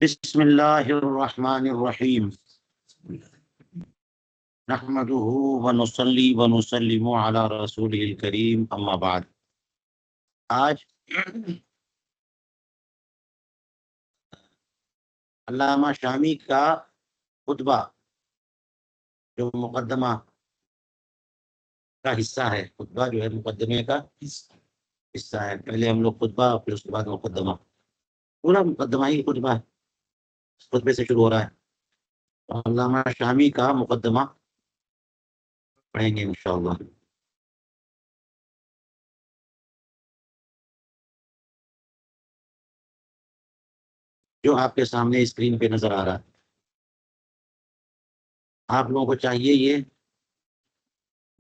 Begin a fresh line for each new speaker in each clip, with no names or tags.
بسم اللہ الرحمن الرحیم نحمده ونصلی ونسلم علی رسولہ الکریم اما بعد۔ آج علامہ شامی کا خطبہ جو مقدمہ کا حصہ ہے، خطبہ جو ہے مقدمے کا حصہ ہے۔ پہلے ہم لوگ خطبہ، پھر اس کے بعد مقدمہ، پورا مقدمہ ہی خطبہ ہے، خطبے سے شروع ہو رہا ہے۔ علامہ شامی کا مقدمہ پڑھیں گے انشاءاللہ۔ جو آپ کے سامنے اسکرین پہ نظر آ رہا ہے، آپ لوگوں کو چاہیے یہ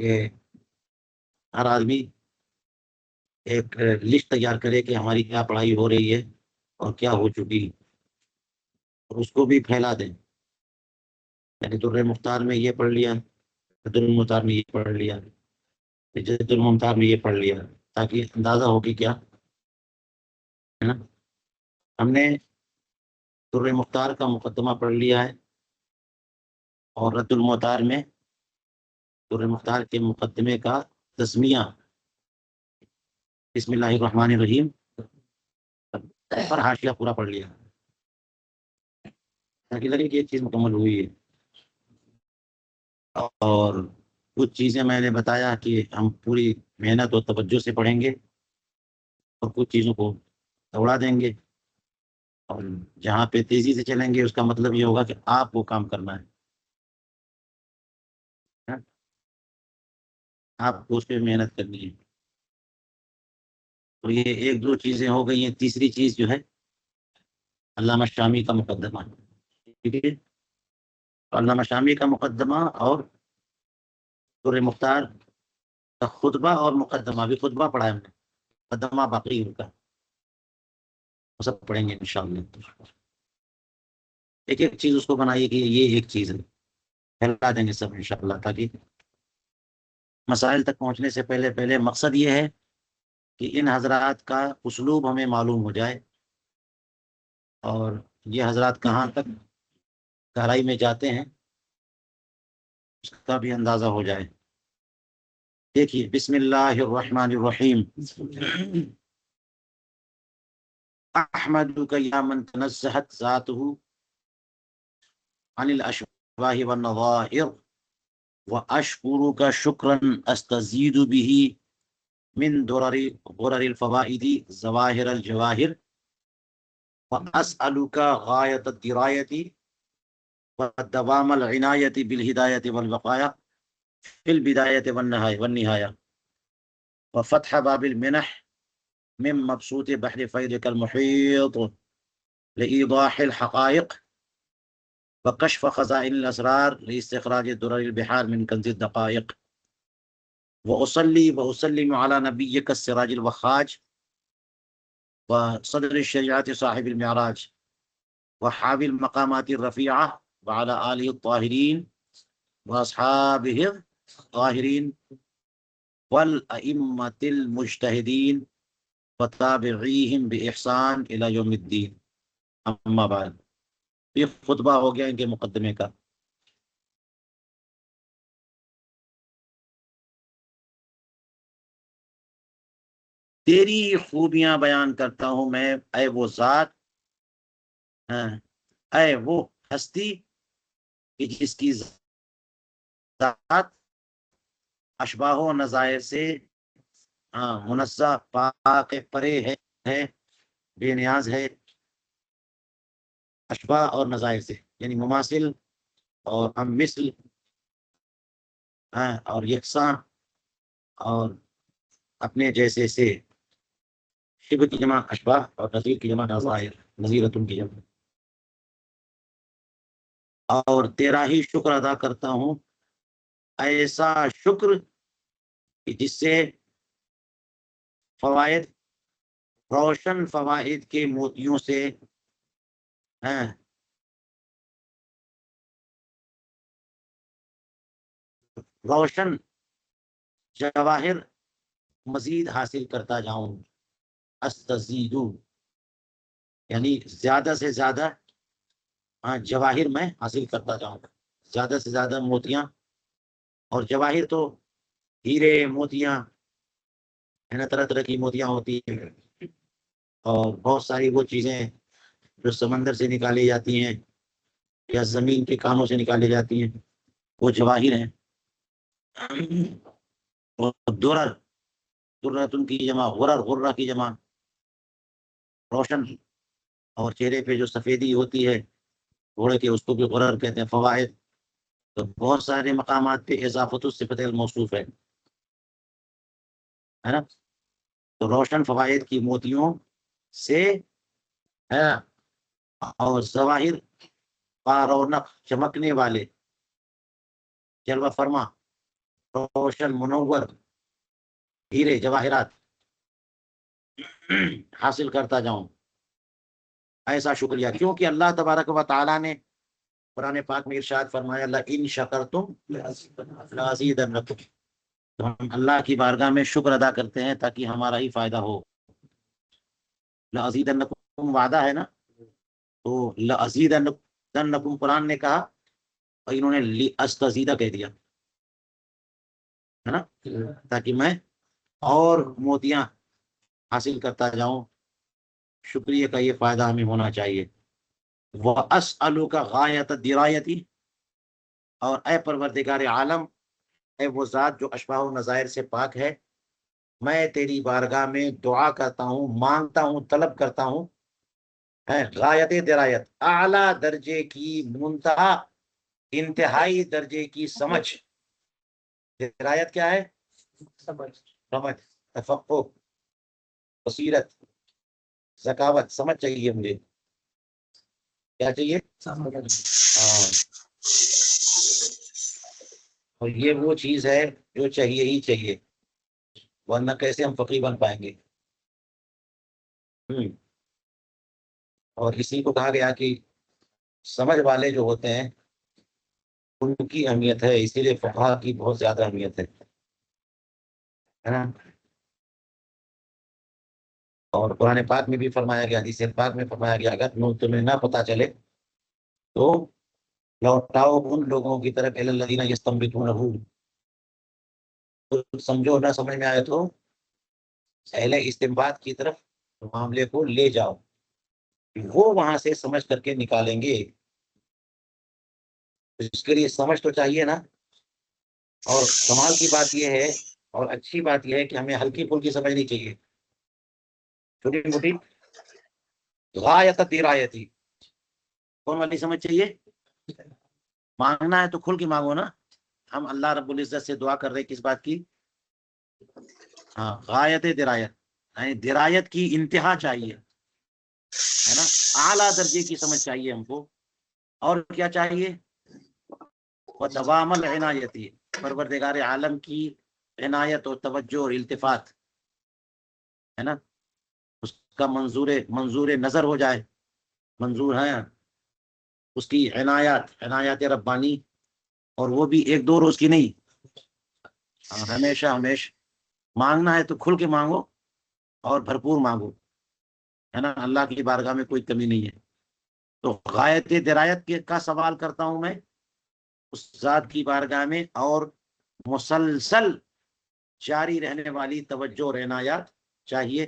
کہ ہر آدمی ایک لسٹ تیار کرے کہ ہماری کیا پڑھائی ہو رہی ہے اور کیا ہو چکی، اور اس کو بھی پھیلا دیں۔ یعنی در مختار میں یہ پڑھ لیا، در المختار میں یہ پڑھ لیا، جد المختار میں یہ پڑھ لیا، تاکہ اندازہ ہو کہ کیا ہے نا۔ ہم نے در مختار کا مقدمہ پڑھ لیا ہے، اور رد المختار میں در مختار کے مقدمے کا تسمیہ بسم اللہ الرحمن الرحیم پر حاشیہ پورا پڑھ لیا، تاکہ لگے کہ یہ چیز مکمل ہوئی ہے۔ اور کچھ چیزیں میں نے بتایا کہ ہم پوری محنت اور توجہ سے پڑھیں گے، اور کچھ چیزوں کو دوڑا دیں گے، اور جہاں پہ تیزی سے چلیں گے اس کا مطلب یہ ہوگا کہ آپ کو کام کرنا ہے، آپ کو اس پہ محنت کرنی ہے۔ تو یہ ایک دو چیزیں ہو گئی ہیں۔ تیسری چیز جو ہے علامہ شامی کا مقدمہ، ٹھیک ہے۔ علامہ شامی کا مقدمہ اور در مختار کا خطبہ اور مقدمہ، بھی خطبہ پڑھا ہے ہم نے، مقدمہ باقی ان کا، وہ سب پڑھیں گے انشاءاللہ۔ ایک ایک چیز اس کو بنائیے کہ یہ ایک چیز ہے، پھیلا دیں گے سب انشاءاللہ، تاکہ مسائل تک پہنچنے سے پہلے مقصد یہ ہے کہ ان حضرات کا اسلوب ہمیں معلوم ہو جائے، اور یہ حضرات کہاں تک گہرائی میں جاتے ہیں اس کا بھی اندازہ ہو جائے۔ دیکھیے، بسم اللہ الرحمن الرحیم۔ احمدک یا من تنزہت ذاتہ عن الاشباہ والنظائر، واشکرک شکرا استزید به من غرر الفوائد ظواہر الجواہر، واسألک غایت الدرایت ودوام العنایت بالہدایت والوقایہ فی البدایت والنہایہ، وفتح باب المنح من مبسوط بحر فیضک المحیط لإیضاح الحقائق، وکشف خزائن الاسرار لاستخراج درر البحار من کنز الدقائق، وأصلي وأسلم على نبيك السراج الوخاج وصدر الشريعة صاحب المعراج وحاوي المقامات الرفيعة وعلى آله الطاهرين وأصحابه الطاهرين والأئمة المجتهدين وتابعيهم بإحسان إلى يوم الدين، أما بعد۔ یہ خطبہ ہو گیا ان کے مقدمے کا۔ تیری خوبیاں بیان کرتا ہوں میں، اے وہ ذات، اے وہ ہستی کہ جس کی ذات اشباہ و نظائر سے منزہ، پاک پرے ہے، بے نیاز ہے۔ اشباہ اور نظائر سے یعنی مماثل اور ہم مثل، اور یکساں اور اپنے جیسے سے۔ شبہ کی جمع اشباہ اور نظیر کی جمع نظائر، نظیرتن کی جمع۔ اور تیرا ہی شکر ادا کرتا ہوں، ایسا شکر کہ جس سے فوائد، روشن فوائد کے موتیوں سے روشن جواہر مزید حاصل کرتا جاؤں۔ استزیدو یعنی زیادہ سے زیادہ ہاں جواہر میں حاصل کرتا جاؤں، زیادہ سے زیادہ موتیاں، اور جواہر تو ہیرے موتیاں ہے نا، طرح طرح کی موتیاں ہوتی ہیں، اور بہت ساری وہ چیزیں جو سمندر سے نکالی جاتی ہیں یا زمین کے کانوں سے نکالی جاتی ہیں، وہ جواہر ہیں۔ اور درر، درتن کی جمع غرر، غرہ کی جمع روشن، اور چہرے پہ جو سفیدی ہوتی ہے گھوڑے کے، اس کو بھی غرر کہتے ہیں۔ فوائد، تو بہت سارے مقامات پہ اضافت الصفت الموصوف ہے نا، تو روشن فوائد کی موتیوں سے ہے نا، اور ظواہر رونق چمکنے والے، جلوہ فرما، روشن منور ہیرے جواہرات حاصل کرتا جاؤں، ایسا شکریہ، کیونکہ اللہ تبارک و تعالیٰ نے قرآن پاک میں ارشاد فرمایا لئن شکرتم لازیدنکم، تو ہم اللہ کی بارگاہ میں شکر ادا کرتے ہیں تاکہ ہمارا ہی فائدہ ہو۔ لازیدنکم وعدہ ہے نا، تو لازیدنکم قرآن نے کہا اور انہوں نے لاستزیدہ کہہ دیا ہے نا، تاکہ میں اور موتیاں حاصل کرتا جاؤں۔ شکریہ کا یہ فائدہ ہمیں ہونا چاہیے۔ وَأَسْأَلُكَ غَایَةَ الدِّرَایَةِ، اور اے پروردگار عالم، اے وہ ذات جو اشباہ و نظائر سے پاک ہے، میں تیری بارگاہ میں دعا کرتا ہوں، مانگتا ہوں، طلب کرتا ہوں، غایت درایت، اعلیٰ درجے کی، منتہا انتہائی درجے کی سمجھ۔ درایت کیا ہے؟ سمجھ، تفقہ، بصیرت، ذکاوت، سمجھ چاہیے مجھے، کیا چاہیے؟ ہاں، اور یہ وہ چیز ہے جو چاہیے ہی چاہیے، ورنہ کیسے ہم فقیر بن پائیں گے۔ اور اسی کو کہا گیا کہ سمجھ والے جو ہوتے ہیں ان کی اہمیت ہے، اسی لیے فقہا کی بہت زیادہ اہمیت ہے نا۔ اور قرآن پاک میں بھی فرمایا گیا، حدیث پاک میں فرمایا گیا، اگر تمہیں نہ پتا چلے تو لوٹاؤ ان لوگوں کی طرف الذین یستنبطونہ، تو سمجھو نہ سمجھ میں آئے تو اہل استنباط کی طرف معاملے کو لے جاؤ، وہ وہاں سے سمجھ کر کے نکالیں گے۔ اس کے لیے سمجھ تو چاہیے نا، اور کمال کی بات یہ ہے اور اچھی بات یہ ہے کہ ہمیں ہلکی پھلکی سمجھنی چاہیے، چھوٹی موٹی غایت درایتی کون والی سمجھ چاہیے۔ مانگنا ہے تو کھل کے مانگو نا، ہم اللہ رب العزت سے دعا کر رہے کس بات کی؟ ہاں، غایت درایت، یعنی درایت کی انتہا چاہیے ہے نا، اعلیٰ درجے کی سمجھ چاہیے ہم کو، اور کیا چاہیے؟ وَدَوَامَ الْعِنَایَةِ، پروردگار عالم کی عنایت اور توجہ اور التفات ہے نا، اس کا منظور نظر ہو جائے، منظور ہے اس کی عنایات ربانی، اور وہ بھی ایک دو روز کی نہیں، ہمیشہ مانگنا ہے تو کھل کے مانگو اور بھرپور مانگو ہے نا، اللہ کی بارگاہ میں کوئی کمی نہیں ہے۔ تو غایت درایت کا سوال کرتا ہوں میں اس ذات کی بارگاہ میں، اور مسلسل جاری رہنے والی توجہ اور عنایات چاہیے،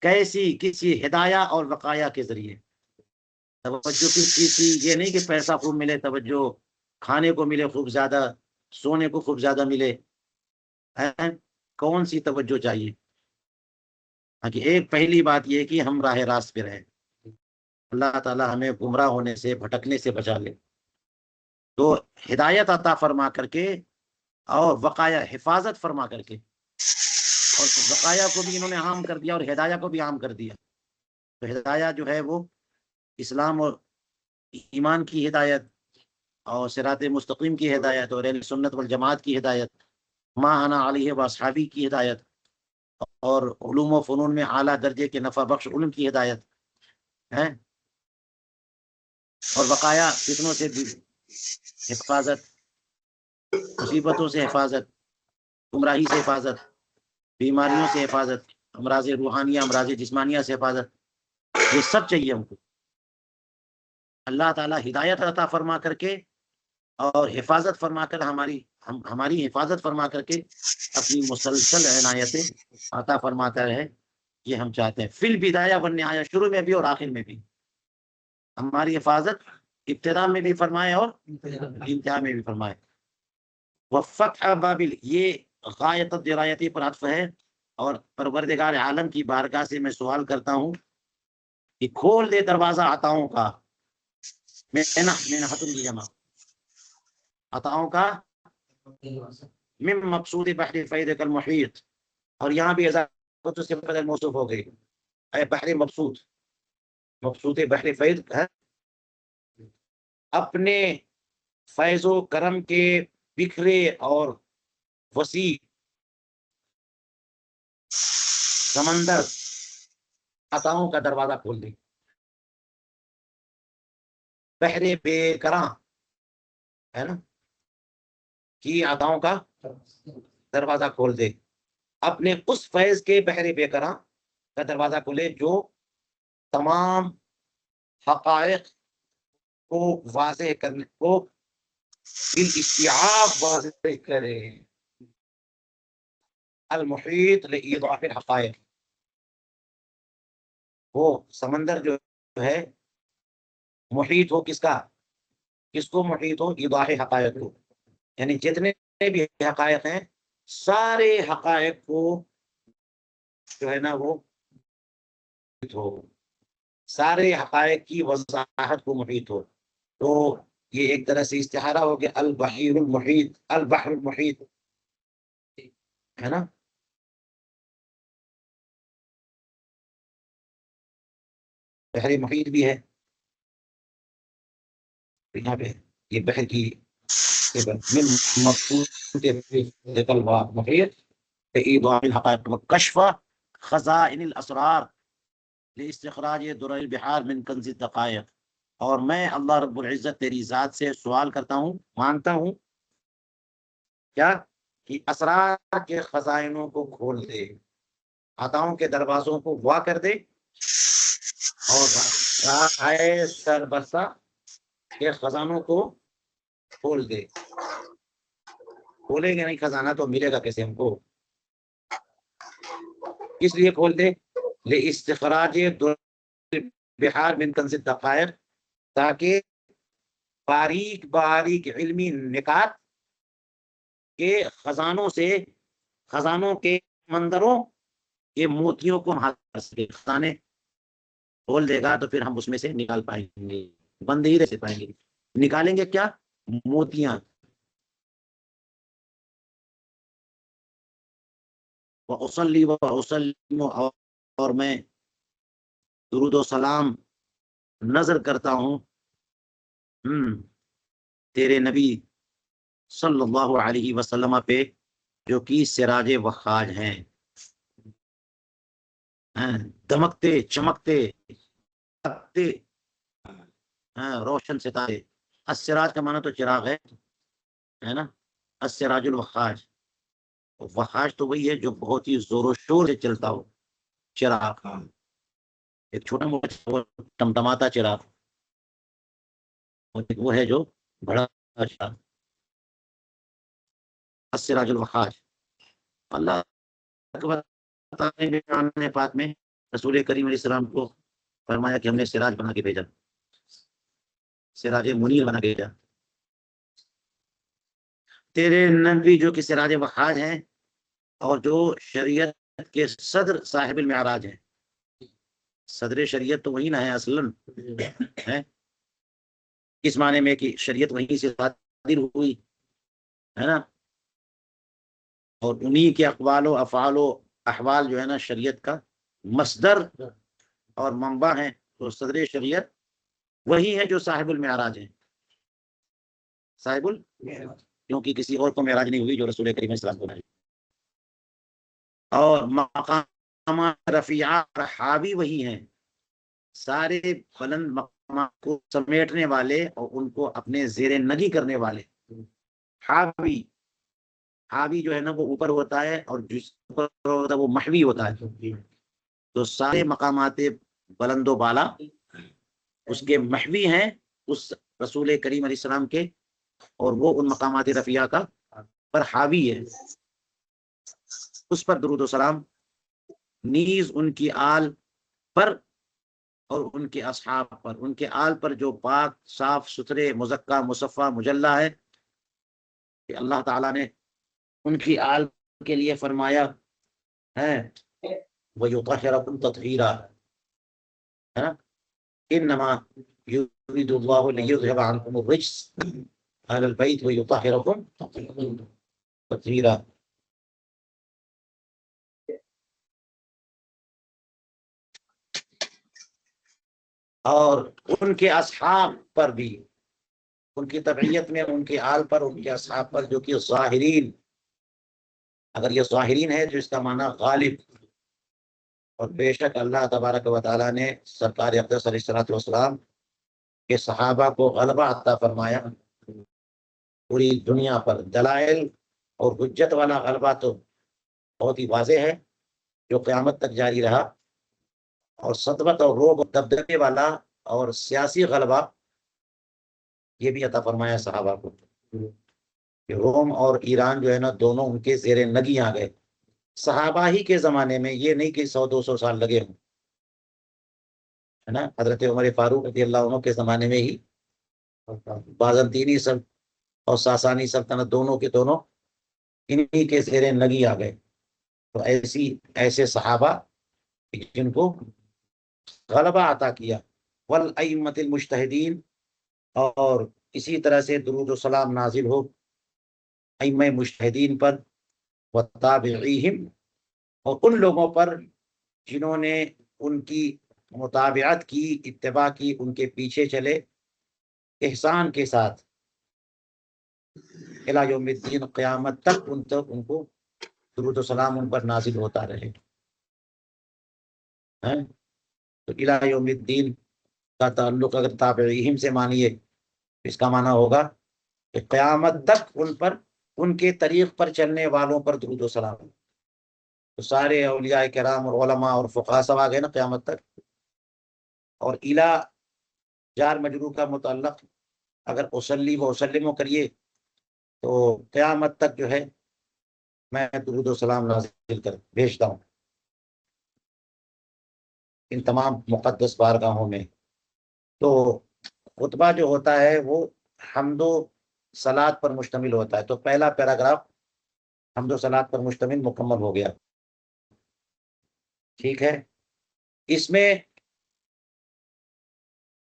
کیسی؟ کسی ہدایہ اور وقایا کے ذریعے۔ توجہ کس چیز کی؟ یہ نہیں کہ پیسہ خوب ملے توجہ، کھانے کو ملے خوب زیادہ، سونے کو خوب زیادہ ملے، کون سی توجہ چاہیے؟ کہ ایک پہلی بات یہ کہ ہم راہ راست پہ رہیں، اللہ تعالی ہمیں گمراہ ہونے سے، بھٹکنے سے بچا لے، تو ہدایت عطا فرما کر کے، اور وقایا حفاظت فرما کر کے، اور وقایا کو بھی انہوں نے عام کر دیا اور ہدایہ کو بھی عام کر دیا۔ تو ہدایہ جو ہے وہ اسلام اور ایمان کی ہدایت، اور صراط مستقیم کی ہدایت، اور اہل سنت والجماعت کی ہدایت، ما انا علیہ واصحابی کی ہدایت، اور علوم و فنون میں اعلیٰ درجے کے نفع بخش علم کی ہدایت ہے، اور وقایا فتنوں سے بھی حفاظت، مصیبتوں سے حفاظت، گمراہی سے حفاظت، بیماریوں سے حفاظت، امراض روحانیہ، امراض جسمانیہ سے حفاظت، یہ سب چاہیے ہم کو اللہ تعالیٰ ہدایت عطا فرما کر کے اور حفاظت فرما کر ہماری حفاظت فرما کر کے اپنی مسلسل عنایتیں عطا فرماتا رہے، یہ ہم چاہتے ہیں۔ فی البدایہ والنہایہ، شروع میں بھی اور آخر میں بھی ہماری حفاظت ابتدا میں بھی فرمائے اور انتہا میں بھی فرمائے۔ وفتح بابل، یہ غایت الدرایتی پر عطف ہے، اور پروردگار عالم کی بارگاہ سے میں سوال کرتا ہوں کہ کھول دے دروازہ عطاؤں کا، منحۃ کی جمع عطاؤں کا، من مقصود بحر فیض المحیط، اور یہاں بھی اضافت سے بدل موصوف ہو گئی، اے بحر مقصود، مقصود بحر فیض ہے اپنے فیض و کرم کے بکھرے اور وسیع سمندر عطاؤں کا دروازہ کھول دے، بحر بے کراں ہے نا، کی عطاؤں کا دروازہ کھول دے، اپنے اس فیض کے بحر بے کراں کا دروازہ کھولے جو تمام حقائق کو واضح کرنے کو بالاستیعاب واضح کرے، المحیط لایضاح الحقائق، وہ سمندر جو ہے محیط ہو کس کا، کس کو محیط ہو، ایضاح حقائق کو، یعنی جتنے بھی حقائق ہیں سارے حقائق کو جو ہے نا وہ ہو، سارے حقائق کی وضاحت کو محیط ہو، تو یہ ایک طرح سے استعارہ ہو گیا البحیر المحیط، البحر المحیط ہے نا۔ بحر محیط بھی ہے یہاں پہ، یہ بحر کی من مقصود محیط ایضاح الحقائق وکشف خزائن الاسرار لاستخراج در البحار من کنز الدقائق، اور میں اللہ رب العزت تیری ذات سے سوال کرتا ہوں، مانگتا ہوں کیا کہ اسرار کے خزائنوں کو کھول دے، عطاؤں کے دروازوں کو وا کر دے، اور راہ سربسا کے خزانوں کو کھول دے۔ کھولیں گے نہیں خزانہ تو ملے گا کیسے ہم کو، اس لیے کھول دے لاستخراج بحار من کنز الدقائق، تاکہ باریک باریک علمی نکات کے خزانوں سے، خزانوں کے مندروں کے موتیوں کو ہم حاصل کر سکے، خزانے کھول دے گا تو پھر ہم اس میں سے نکال پائیں گے، بند ہی رہ پائیں گے، نکالیں گے کیا، موتیاں۔ وَأُصَلِّي وَأُسَلِّمُ، اور میں درود و سلام نظر کرتا ہوں تیرے نبی صلی اللہ علیہ وسلم پہ، جو کہ سراج وخاج ہیں، دمکتے چمکتے روشن ستارے۔ السراج کا معنی تو چراغ ہے نا، السراج الوخاج، وخاج تو وہی ہے جو بہت ہی زور و شور سے چلتا ہو، چراغ، ایک چھوٹا موٹا ٹمٹماتا چراغ، وہ ہے جو بڑا چراغ، السراج الوخاج۔ اللہ پاک میں رسول کریم علیہ السلام کو فرمایا کہ ہم نے سراج بنا کے بھیجا، سراج منیر بنا کے بھیجا، تیرے نبی جو کہ سراج وخاج ہیں، اور جو شریعت کے صدر صاحب المعراج ہیں، صدر شریعت تو وہی نہ ہے اصلاً، ہے اس معنی میں کہ شریعت وہیں سے صادر ہوئی ہے نا، اور انہی کے اقوال و افعال و احوال جو ہے نا شریعت کا مصدر اور منبع ہیں، تو صدر شریعت وہی ہے جو صاحب المعراج ہیں، صاحب کیونکہ کسی اور کو معراج نہیں ہوئی جو رسول کریم علیہ السلام کو معراج، اور مقامات رفیعات حاوی وہی ہیں، سارے بلند مقامات کو سمیٹنے والے اور ان کو اپنے زیر نگی کرنے والے، حاوی، حاوی جو ہے نا وہ اوپر ہوتا ہے، اور جس اوپر ہوتا ہے وہ محوی ہوتا ہے، تو سارے مقامات بلند و بالا اس کے محوی ہیں اس رسول کریم علیہ السلام کے، اور وہ ان مقامات رفیعہ کا پر حاوی ہے، اس پر درود و سلام، نیز ان کی آل پر اور ان کے اصحاب پر، ان کے آل پر جو پاک صاف ستھرے مزکہ مصفہ مجلہ ہے، کہ اللہ تعالیٰ نے ان کی آل کے لیے فرمایا ہے وَيُطَهِّرَكُمْ تَطْهِيرًا، انما يريد الله ليذهب عنكم الرجس اهل البيت ويطهركم تطهيرا۔ اور ان کے اصحاب پر بھی، ان کی تبعیت میں ان کے آل پر، ان کے اصحاب پر، جو کہ ظاہرین، اگر یہ ظاہرین ہے جو اس کا معنی غالب، اور بے شک اللہ تبارک و تعالیٰ نے سرکار اقدس علیہ الصلوۃ والسلام کے صحابہ کو غلبہ عطا فرمایا پوری دنیا پر۔ دلائل اور حجت والا غلبہ تو بہت ہی واضح ہے جو قیامت تک جاری رہا، اور سطوت اور روب اور دبدبے والا اور سیاسی غلبہ یہ بھی عطا فرمایا صحابہ کو، کہ روم اور ایران جو ہے نا دونوں ان کے زیر نگی آ گئے صحابہ ہی کے زمانے میں، یہ نہیں کہ 100-200 سال لگے ہوں، ہے نا۔ حضرت عمر فاروق رضی اللہ عنہ کے زمانے میں ہی بازنطینی سلطنت اور ساسانی سلطنت دونوں کے دونوں انہی کے زیر نگی آ گئے۔ تو ایسے صحابہ جن کو غلبہ عطا کیا، والائمۃ المجتہدین، اور اسی طرح سے درود و سلام نازل ہو ائمہ مجتہدین پر، وتابعیہم، اور ان لوگوں پر جنہوں نے ان کی متابعت کی، اتباع کی، ان کے پیچھے چلے احسان کے ساتھ، الی یوم الدین، قیامت تک ان کو درود و سلام ان پر نازل ہوتا رہے، ہیں؟ تو الی یوم الدین کا تعلق اگر تابعیہم سے مانیے، اس کا معنی ہوگا کہ قیامت تک ان پر، ان کے طریق پر چلنے والوں پر درود و سلام۔ تو سارے اولیاء کرام اور علماء اور فقہاء سب آ گئے نا قیامت تک۔ اور الی جار مجرور کا متعلق اگر اصلی و اسلم کریے تو قیامت تک جو ہے میں درود و سلام نازل کر بھیجتا ہوں ان تمام مقدس بارگاہوں میں۔ تو خطبہ جو ہوتا ہے وہ حمد و صلات پر مشتمل ہوتا ہے، تو پہلا پیراگراف حمد و صلات پر مشتمل مکمل ہو گیا، ٹھیک ہے۔ اس میں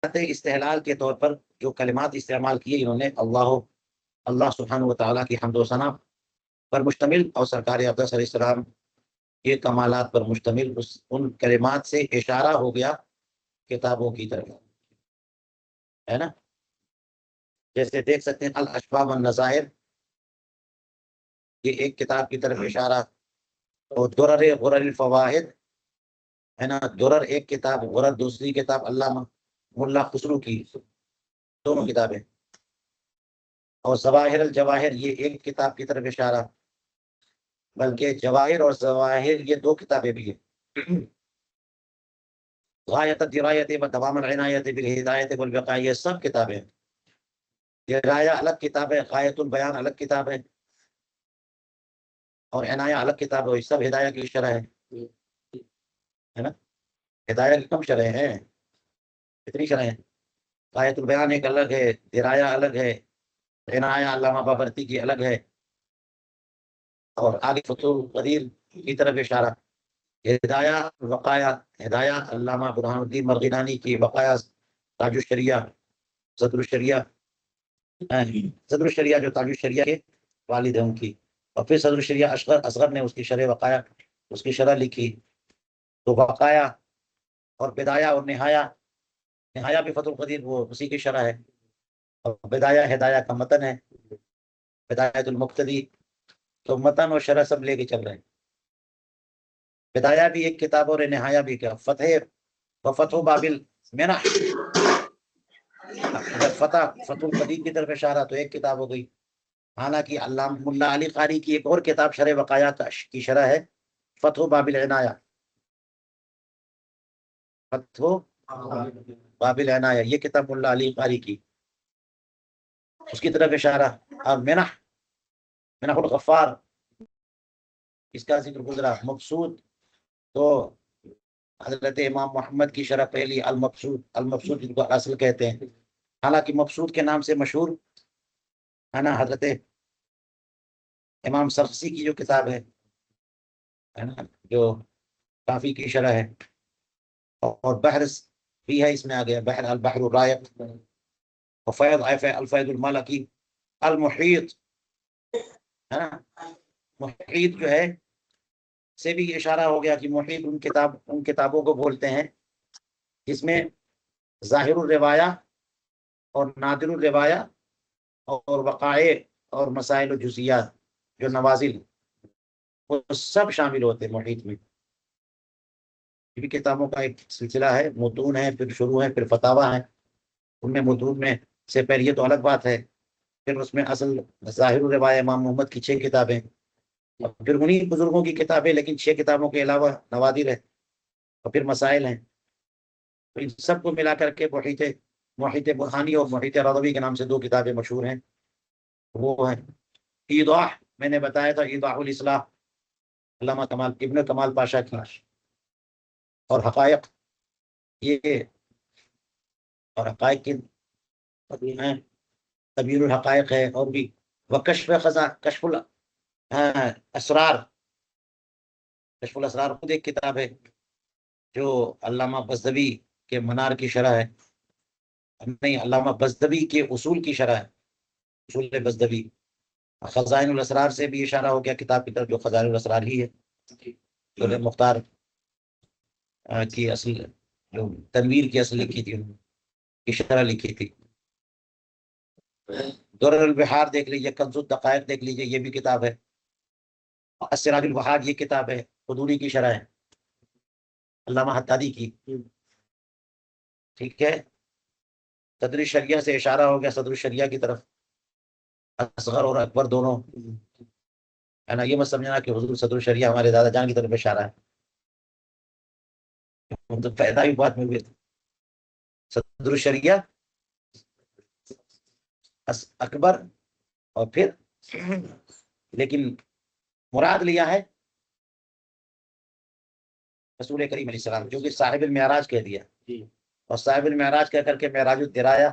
استحلال کے طور پر جو کلمات استعمال کیے انہوں نے، اللہ سبحانہ و تعالیٰ کی حمد و ثنا پر مشتمل، اور سرکار اقدس علیہ السلام کے کمالات پر مشتمل، ان کلمات سے اشارہ ہو گیا کتابوں کی طرف، ہے نا۔ جیسے دیکھ سکتے ہیں الاشباح والنظائر، یہ ایک کتاب کی طرف اشارہ، اور درر غرر الفواہد، ہے نا، درر ایک کتاب، غرر دوسری کتاب علامہ ملا خسرو کی، دونوں کتابیں، اور ظواہر الجواہر یہ ایک کتاب کی طرف اشارہ، بلکہ جواہر اور ظواہر یہ دو کتابیں بھی ہیں۔ غایت الدرایت و دوام العنایت بالہدایت والوقایہ، یہ سب کتابیں، درایا الگ کتاب ہے، غایت البیان الگ کتاب ہے، اور عنایہ الگ کتاب ہے، سب ہدایہ کی شرح ہے نا۔ ہدایہ کی کم شرح ہیں، کتنی شرح ہیں؟ غایت البیان ایک الگ ہے، درایا الگ ہے، عنایہ علامہ بابرتی کی الگ ہے، اور آگے فتح القدیر کی طرف اشارہ، ہدایہ وقایا، ہدایہ علامہ برہان الدین مرغینانی کی، وقایا تاج الشریعہ صدر الشریعہ، صدر الشریعہ جو تاج الشریعہ کے والد ہیں ان کی، اور پھر صدر الشریعہ اصغر نے اس کی شرح وقایا، اس کی شرح لکھی۔ تو وقایا اور بدایہ اور نہایہ بھی فتح القدیر وہ اسی کی شرح ہے، اور بدایہ ہدایہ کا متن ہے، بدایت المقتدی، تو متن اور شرح سب لے کے چل رہے ہیں۔ بدایہ بھی ایک کتاب اور نہایہ بھی کیا، فتح بابل منح، اگر فتح القدیر کی طرف اشارہ تو ایک کتاب ہو گئی، حالانکہ علامہ ملا علی قاری کی ایک اور کتاب شرح وقایا کی شرح ہے فتح باب العنایہ، فتح بابل عنایہ، یہ کتاب ملا علی قاری کی، اس کی طرف اشارہ۔ اور منح الغفار، اس کا ذکر گزرا۔ مبسوط تو حضرت امام محمد کی شرح پہلی المبسوط جن کو اصل کہتے ہیں، حالانکہ مبسوط کے نام سے مشہور ہے نا حضرت امام سرخسی کی جو کتاب ہے نا، جو کافی کی شرح ہے، اور بحر بھی ہے اس میں آ گیا، بحر البحر الرائق، وفیض الفیض الملکی، المحیط ہے نا، محیط جو ہے سے بھی اشارہ ہو گیا کہ محیط ان کتابوں کو بولتے ہیں جس میں ظاہر الروایہ اور نادر الروایہ اور وقائع اور مسائل و جزیات جو نوازل وہ سب شامل ہوتے ہیں محیط میں۔ یہ بھی کتابوں کا ایک سلسلہ ہے، متون ہے، پھر شروع ہے، پھر فتاوا ہے۔ ان میں متون میں سے پہلے یہ تو الگ بات ہے، پھر اس میں اصل ظاہر الروایہ امام محمد کی 6 کتابیں، اور پھر انہی بزرگوں کی کتابیں، لیکن 6 کتابوں کے علاوہ نوادر ہے، اور پھر مسائل ہیں۔ تو ان سب کو ملا کر کے محیط برہانی اور محیط رضوی کے نام سے 2 کتابیں مشہور ہیں، وہ ہیں ایضاح، میں نے بتایا تھا، ایضاح الاصلاح علامہ ابن کمال پاشا کی، اور حقائق، یہ اور حقائق کی ہیں، تبیین الحقائق ہے، اور بھی وکشف کشف الاسرار، کشف الاسرار خود ایک کتاب ہے جو علامہ بزدوی کے منار کی شرح ہے، نہیں، علامہ بزدوی کے اصول کی شرح ہے، اصول بزدوی۔ خزائن الاسرار سے بھی اشارہ ہو گیا کتاب کی طرف، جو خزائن الاسرار ہی ہے، جو مختار کی اصل، جو تنویر کی اصل لکھی تھی، انہوں نے کی شرح لکھی تھی۔ درر البحار دیکھ لیجیے، کنز الدقائق دیکھ لیجیے، یہ بھی کتاب ہے۔ السراج الوہاد، یہ کتاب ہے، قدوری کی شرح ہے، علامہ حدادی کی، ٹھیک ہے۔ صدر الشریعہ سے اشارہ ہو گیا صدر الشریعہ کی طرف، اصغر اور اکبر دونوں ہے نا، یہ مت سمجھنا کہ حضور صدر الشریعہ ہمارے دادا جان کی طرف اشارہ ہے، تو پیدا بھی بات میں ہوئے تھے۔ صدر الشریعہ اکبر، اور پھر لیکن مراد لیا ہے رسول کریم علیہ السلام، جو کہ صاحب المعراج کہہ دیا، اور صاحب المعراج کہہ کر کے معراج الدرایا،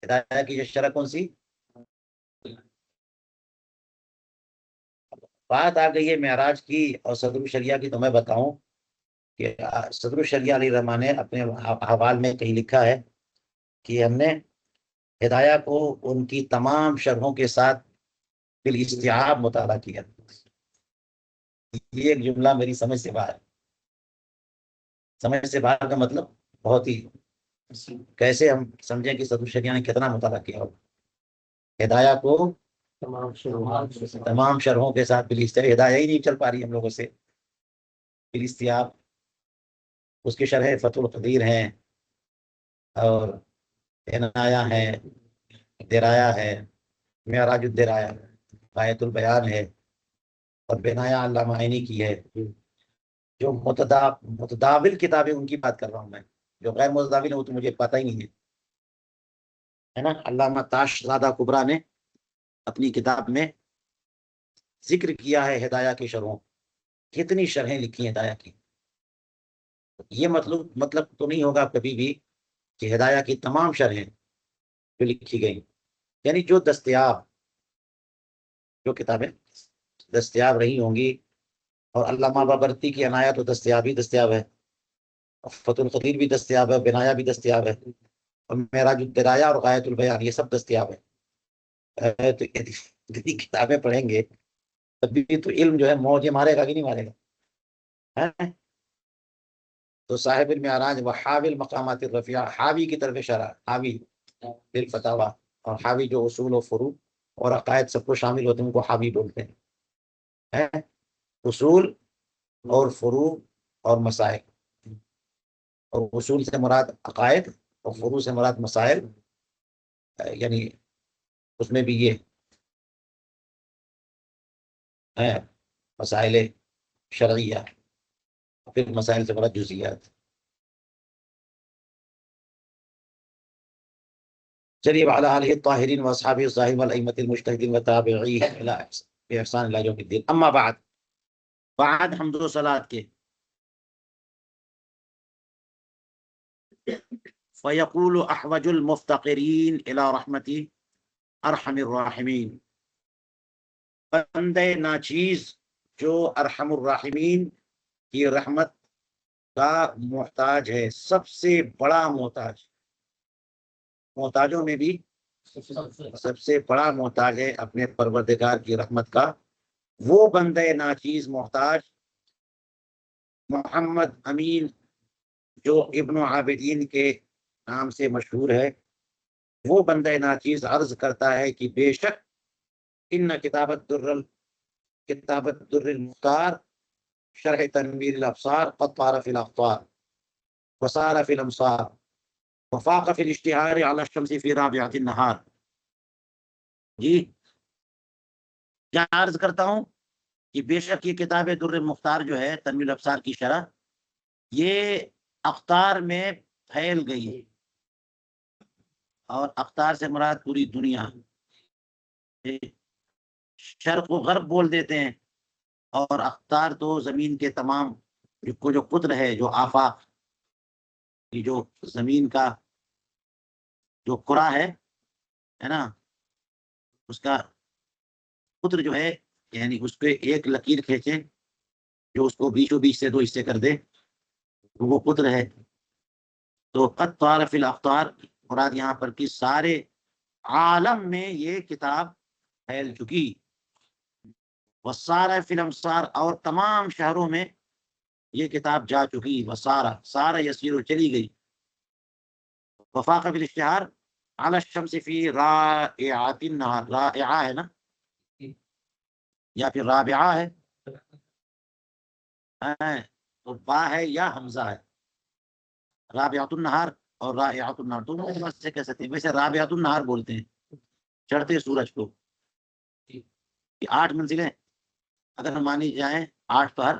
ہدایہ کی یہ شرح کون سی بات آ گئی ہے معراج کی اور صدر الشریعہ کی، تو میں بتاؤں کہ صدر الشریعہ علیہ الرحمٰن نے اپنے حوال میں کہیں لکھا ہے کہ ہم نے ہدایہ کو ان کی تمام شرحوں کے ساتھ بالاستیعاب مطالعہ کیا۔ یہ ایک جملہ میری سمجھ سے باہر، سمجھ سے باہر کا مطلب بہت ہی، کیسے ہم سمجھیں کہ صدر الشریعہ نے کتنا مطالعہ کیا ہوگا ہدایہ کو تمام شرحوں کے ساتھ بالاستیعاب۔ ہدایہ ہی نہیں چل پا رہی ہم لوگوں سے، بالاستیعاب اس کی شرح فتح القدیر ہیں، اور عنایہ ہے، درایا ہے، معراج الدرایا، غایت البیان ہے، اور بنایا علامہ عینی کی ہے۔ جو متداول کتابیں ان کی بات کر رہا ہوں میں، جو غیر متداول ہے وہ تو مجھے پتہ ہی نہیں ہے نا۔ علامہ تاش زادہ کبریٰ نے اپنی کتاب میں ذکر کیا ہے ہدایہ کی شرحوں، کتنی شرحیں لکھی ہیں ہدایہ کی۔ یہ مطلب تو نہیں ہوگا کبھی بھی کہ ہدایہ کی تمام شرحیں جو لکھی گئی، یعنی جو دستیاب، جو کتابیں دستیاب رہی ہوں گی، اور علامہ بابرتی کی عنایہ تو دستیاب ہی دستیاب ہے، فتح القدیر بھی دستیاب ہے، بنایا بھی دستیاب ہے، اور معراج الدرایا اور غایت البیان یہ سب دستیاب ہے۔ تو اتنی کتابیں پڑھیں گے تب بھی تو علم جو ہے موجے مارے گا کہ نہیں مارے گا؟ تو صاحب المعراج و حاوی المقامات الرفیعہ، حاوی کی طرف اشارہ، حاوی بالفتاوا، اور حاوی جو اصول و فروع اور عقائد سب کو شامل ہوتے ہیں ان کو حاوی بولتے ہیں، اصول اور فروع اور مسائل، اور اصول سے مراد عقائد اور فروع سے مراد مسائل، یعنی اس میں بھی یہ ہے مسائل شرعیہ، پھر مسائل سے مراد جزیات۔ چلیے وعلی آلہ الطاہرین واصحابہ الظاہرین والائمۃ المجتہدین وتابعیہم بإحسان الی یوم الدین، اما بعد حمد و صلات کے فیقول احوج المفتقرین الی رحمتی ارحم الراحمین، بندے ناچیز جو ارحم الراحمین کی رحمت کا محتاج ہے، سب سے بڑا محتاج، محتاجوں میں بھی سب سے بڑا محتاج ہے اپنے پروردگار کی رحمت کا، وہ بندے ناچیز محتاج محمد امین جو ابن عابدین کے نام سے مشہور ہے، وہ بندے ناچیز عرض کرتا ہے کہ بے شک ان کتاب الدر المختار شرح تنویر الابصار قد طار فی الاخطار وصار فی الامصار وفاق فی الاشتہار علی الشمس فی رابعۃ النہار۔ جی کیا عرض کرتا ہوں کہ بے شک یہ کتاب در المختار جو ہے تنویر الابصار کی شرح، یہ اخطار میں پھیل گئی، اور اخطار سے مراد پوری دنیا، شرق و غرب بول دیتے ہیں، اور اخطار تو زمین کے تمام جو قطر ہے، جو آفاق، جو زمین کا جو کرہ ہے نا، اس کا قطر جو ہے، یعنی اس پہ ایک لکیر کھینچیں جو اس کو بیچوں بیچ سے دو حصے کر دے، وہ قطر ہے۔ تو قد طار فی الاخطار مراد یہاں پر کہ سارے عالم میں یہ کتاب پھیل چکی، وسارہ فی الامصار اور تمام شہروں میں یہ کتاب جا چکی، سارا یسیر چلی گئی، وفاق فی الاشتہار علی الشمس فی رائعۃ النہار، رائعہ ہے نا یا پھر رابعہ ہے، تو با ہے یا حمزہ ہے، رابعۃ النہار اور رائعۃ النہار دونوں اعتبار سے کہہ سکتے ہیں، ویسے رابعۃ النہار بولتے ہیں چڑھتے سورج کو، کہ 8 منزلیں اگر مانی جائیں 8 پہر،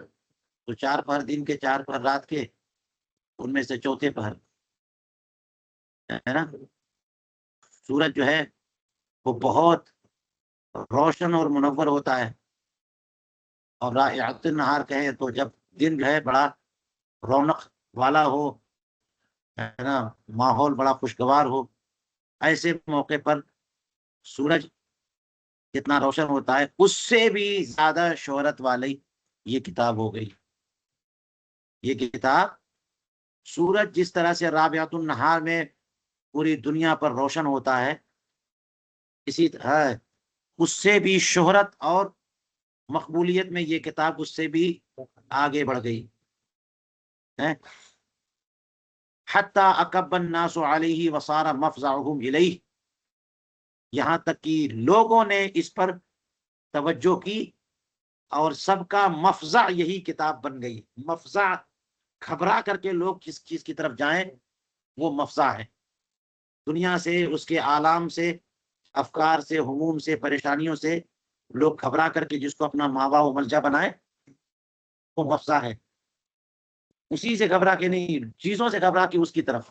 تو 4 پہر دن کے، 4 پہر رات کے، ان میں سے چوتھے پہر ہے نا، سورج جو ہے وہ بہت روشن اور منور ہوتا ہے، اور رائعۃ النہار کہیں تو جب دن جو ہے بڑا رونق والا ہو، ہے نا، ماحول بڑا خوشگوار ہو، ایسے موقع پر سورج کتنا روشن ہوتا ہے، اس سے بھی زیادہ شہرت والی یہ کتاب ہو گئی۔ یہ کتاب، سورج جس طرح سے رابعۃ النہار میں پوری دنیا پر روشن ہوتا ہے، اسی طرح اس سے بھی شہرت اور مقبولیت میں یہ کتاب اس سے بھی آگے بڑھ گئی ہے، حتی اکب الناس علیہ وصار مفزعہم الیہ، یہاں تک کہ لوگوں نے اس پر توجہ کی اور سب کا مفزع یہی کتاب بن گئی۔ مفزع گھبرا کر کے لوگ کس چیز کی طرف جائیں، وہ مفزع ہے، دنیا سے، اس کے آلام سے، افکار سے، ہموم سے، پریشانیوں سے لوگ گھبرا کر کے جس کو اپنا ماوا و ملجا بنائے، وہ مفزع ہے، اسی سے گھبرا کے نہیں، چیزوں سے گھبرا کے اس کی طرف۔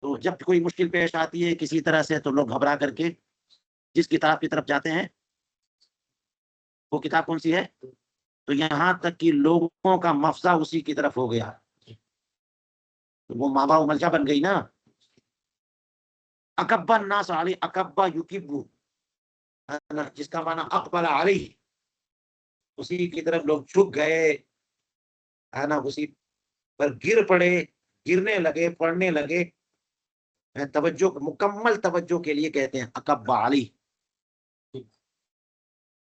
تو جب کوئی مشکل پیش آتی ہے کسی طرح سے، تو لوگ گھبرا کر کے جس کتاب کی طرف جاتے ہیں، وہ کتاب کون سی ہے؟ تو یہاں تک کہ لوگوں کا مفزع اسی کی طرف ہو گیا، تو وہ ماوا و ملجا بن گئی نا۔ اکبا الناس علی، اکبا یکبو، جس کا معنی اقبل علیہ، اسی کی طرف لوگ جھک گئے، ہے نا، اسی پر گر پڑے، گرنے لگے، پڑھنے لگے، توجہ، مکمل توجہ کے لیے کہتے ہیں اکب علی،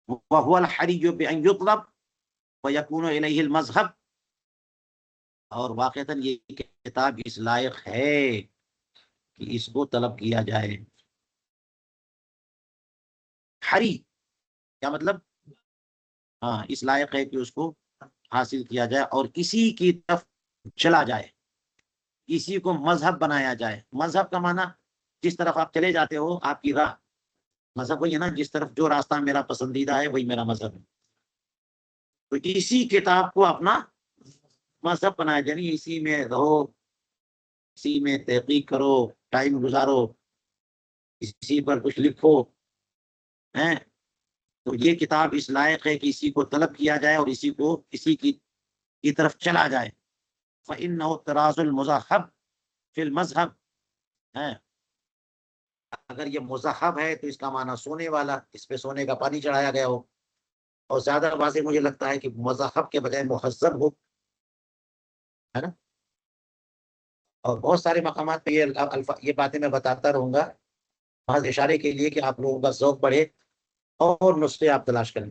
وهو الحری بأن يطلب ويكون الیہ المذهب، اور واقعتاً یہ کتاب اس لائق ہے کہ اس کو طلب کیا جائے۔ حری کیا مطلب؟ ہاں، اس لائق ہے کہ اس کو حاصل کیا جائے اور اسی کی طرف چلا جائے، اسی کو مذہب بنایا جائے۔ مذہب کا معنی جس طرف آپ چلے جاتے ہو، آپ کی راہ، مذہب وہی ہے نا، جس طرف جو راستہ میرا پسندیدہ ہے وہی میرا مذہب ہے، تو اسی کتاب کو اپنا مذہب بنایا، یعنی اسی میں رہو، اسی میں تحقیق کرو، ٹائم گزارو، کسی پر کچھ لکھو ہیں، تو یہ کتاب اس لائق ہے کہ اسی کو طلب کیا جائے اور اسی کی طرف چلا جائے۔ فَإِنَّهُ طراز المذہب فی المذہب ہے، اگر یہ مذہب ہے تو اس کا معنی سونے والا، اس پہ سونے کا پانی چڑھایا گیا ہو، اور زیادہ واضح مجھے لگتا ہے کہ مذہب کے بجائے مہذب ہو، ہے نا۔ اور بہت سارے مقامات پہ یہ باتیں میں بتاتا رہوں گا، بعض اشارے کے لیے کہ آپ لوگوں کا ذوق بڑھے اور نسخے آپ تلاش کریں،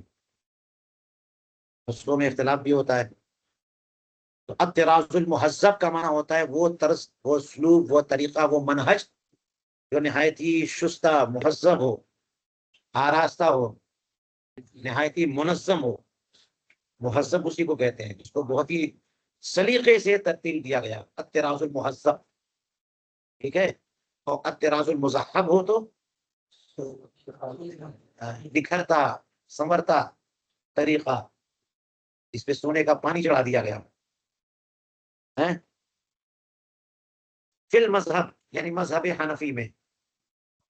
نسخوں میں اختلاف بھی ہوتا ہے۔ تو اب طراز المہذب کا معنی ہوتا ہے وہ طرز، وہ اسلوب، وہ طریقہ، وہ منہج جو نہایت ہی شستہ، مہذب ہو، آراستہ ہو، نہایت ہی منظم ہو۔ مہذب اسی کو کہتے ہیں جس کو بہت ہی سلیقے سے ترتیب دیا گیا، الطراز المہذب، ٹھیک ہے۔ اور الطراز المذہب ہو تو بکھرتا سنورتا طریقہ، اس پہ سونے کا پانی چڑھا دیا گیا ہے۔ فی المذہب یعنی مذہب حنفی میں،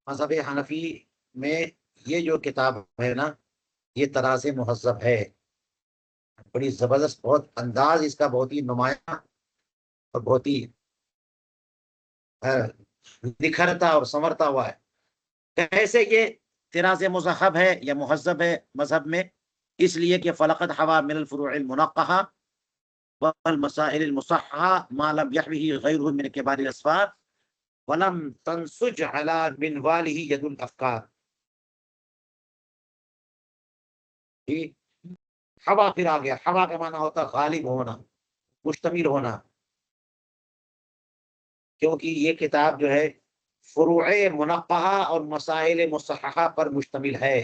مذہب حنفی میں یہ جو کتاب ہے نا، یہ طراز مہذب ہے، بڑی زبردست، بہت انداز اس کا بہت ہی نمایاں اور بہت ہی نکھرتا اور سنورتا ہوا ہے۔ کیسے یہ طراز مذہب ہے یا مہذب ہے مذہب میں؟ اس لیے کہ فلقد حوا من الفروع المنقحہ والمسائل المصححہ ما لم يحوه غیرہ من کبار الاسفار ولم تنسج على منواله ید الافکار۔ حوا پھر آ گیا، حوا کا معنی ہوتا غالب ہونا، مشتمل ہونا، کیونکہ یہ کتاب جو ہے فروع منقحہ اور مسائل مصححہ پر مشتمل ہے۔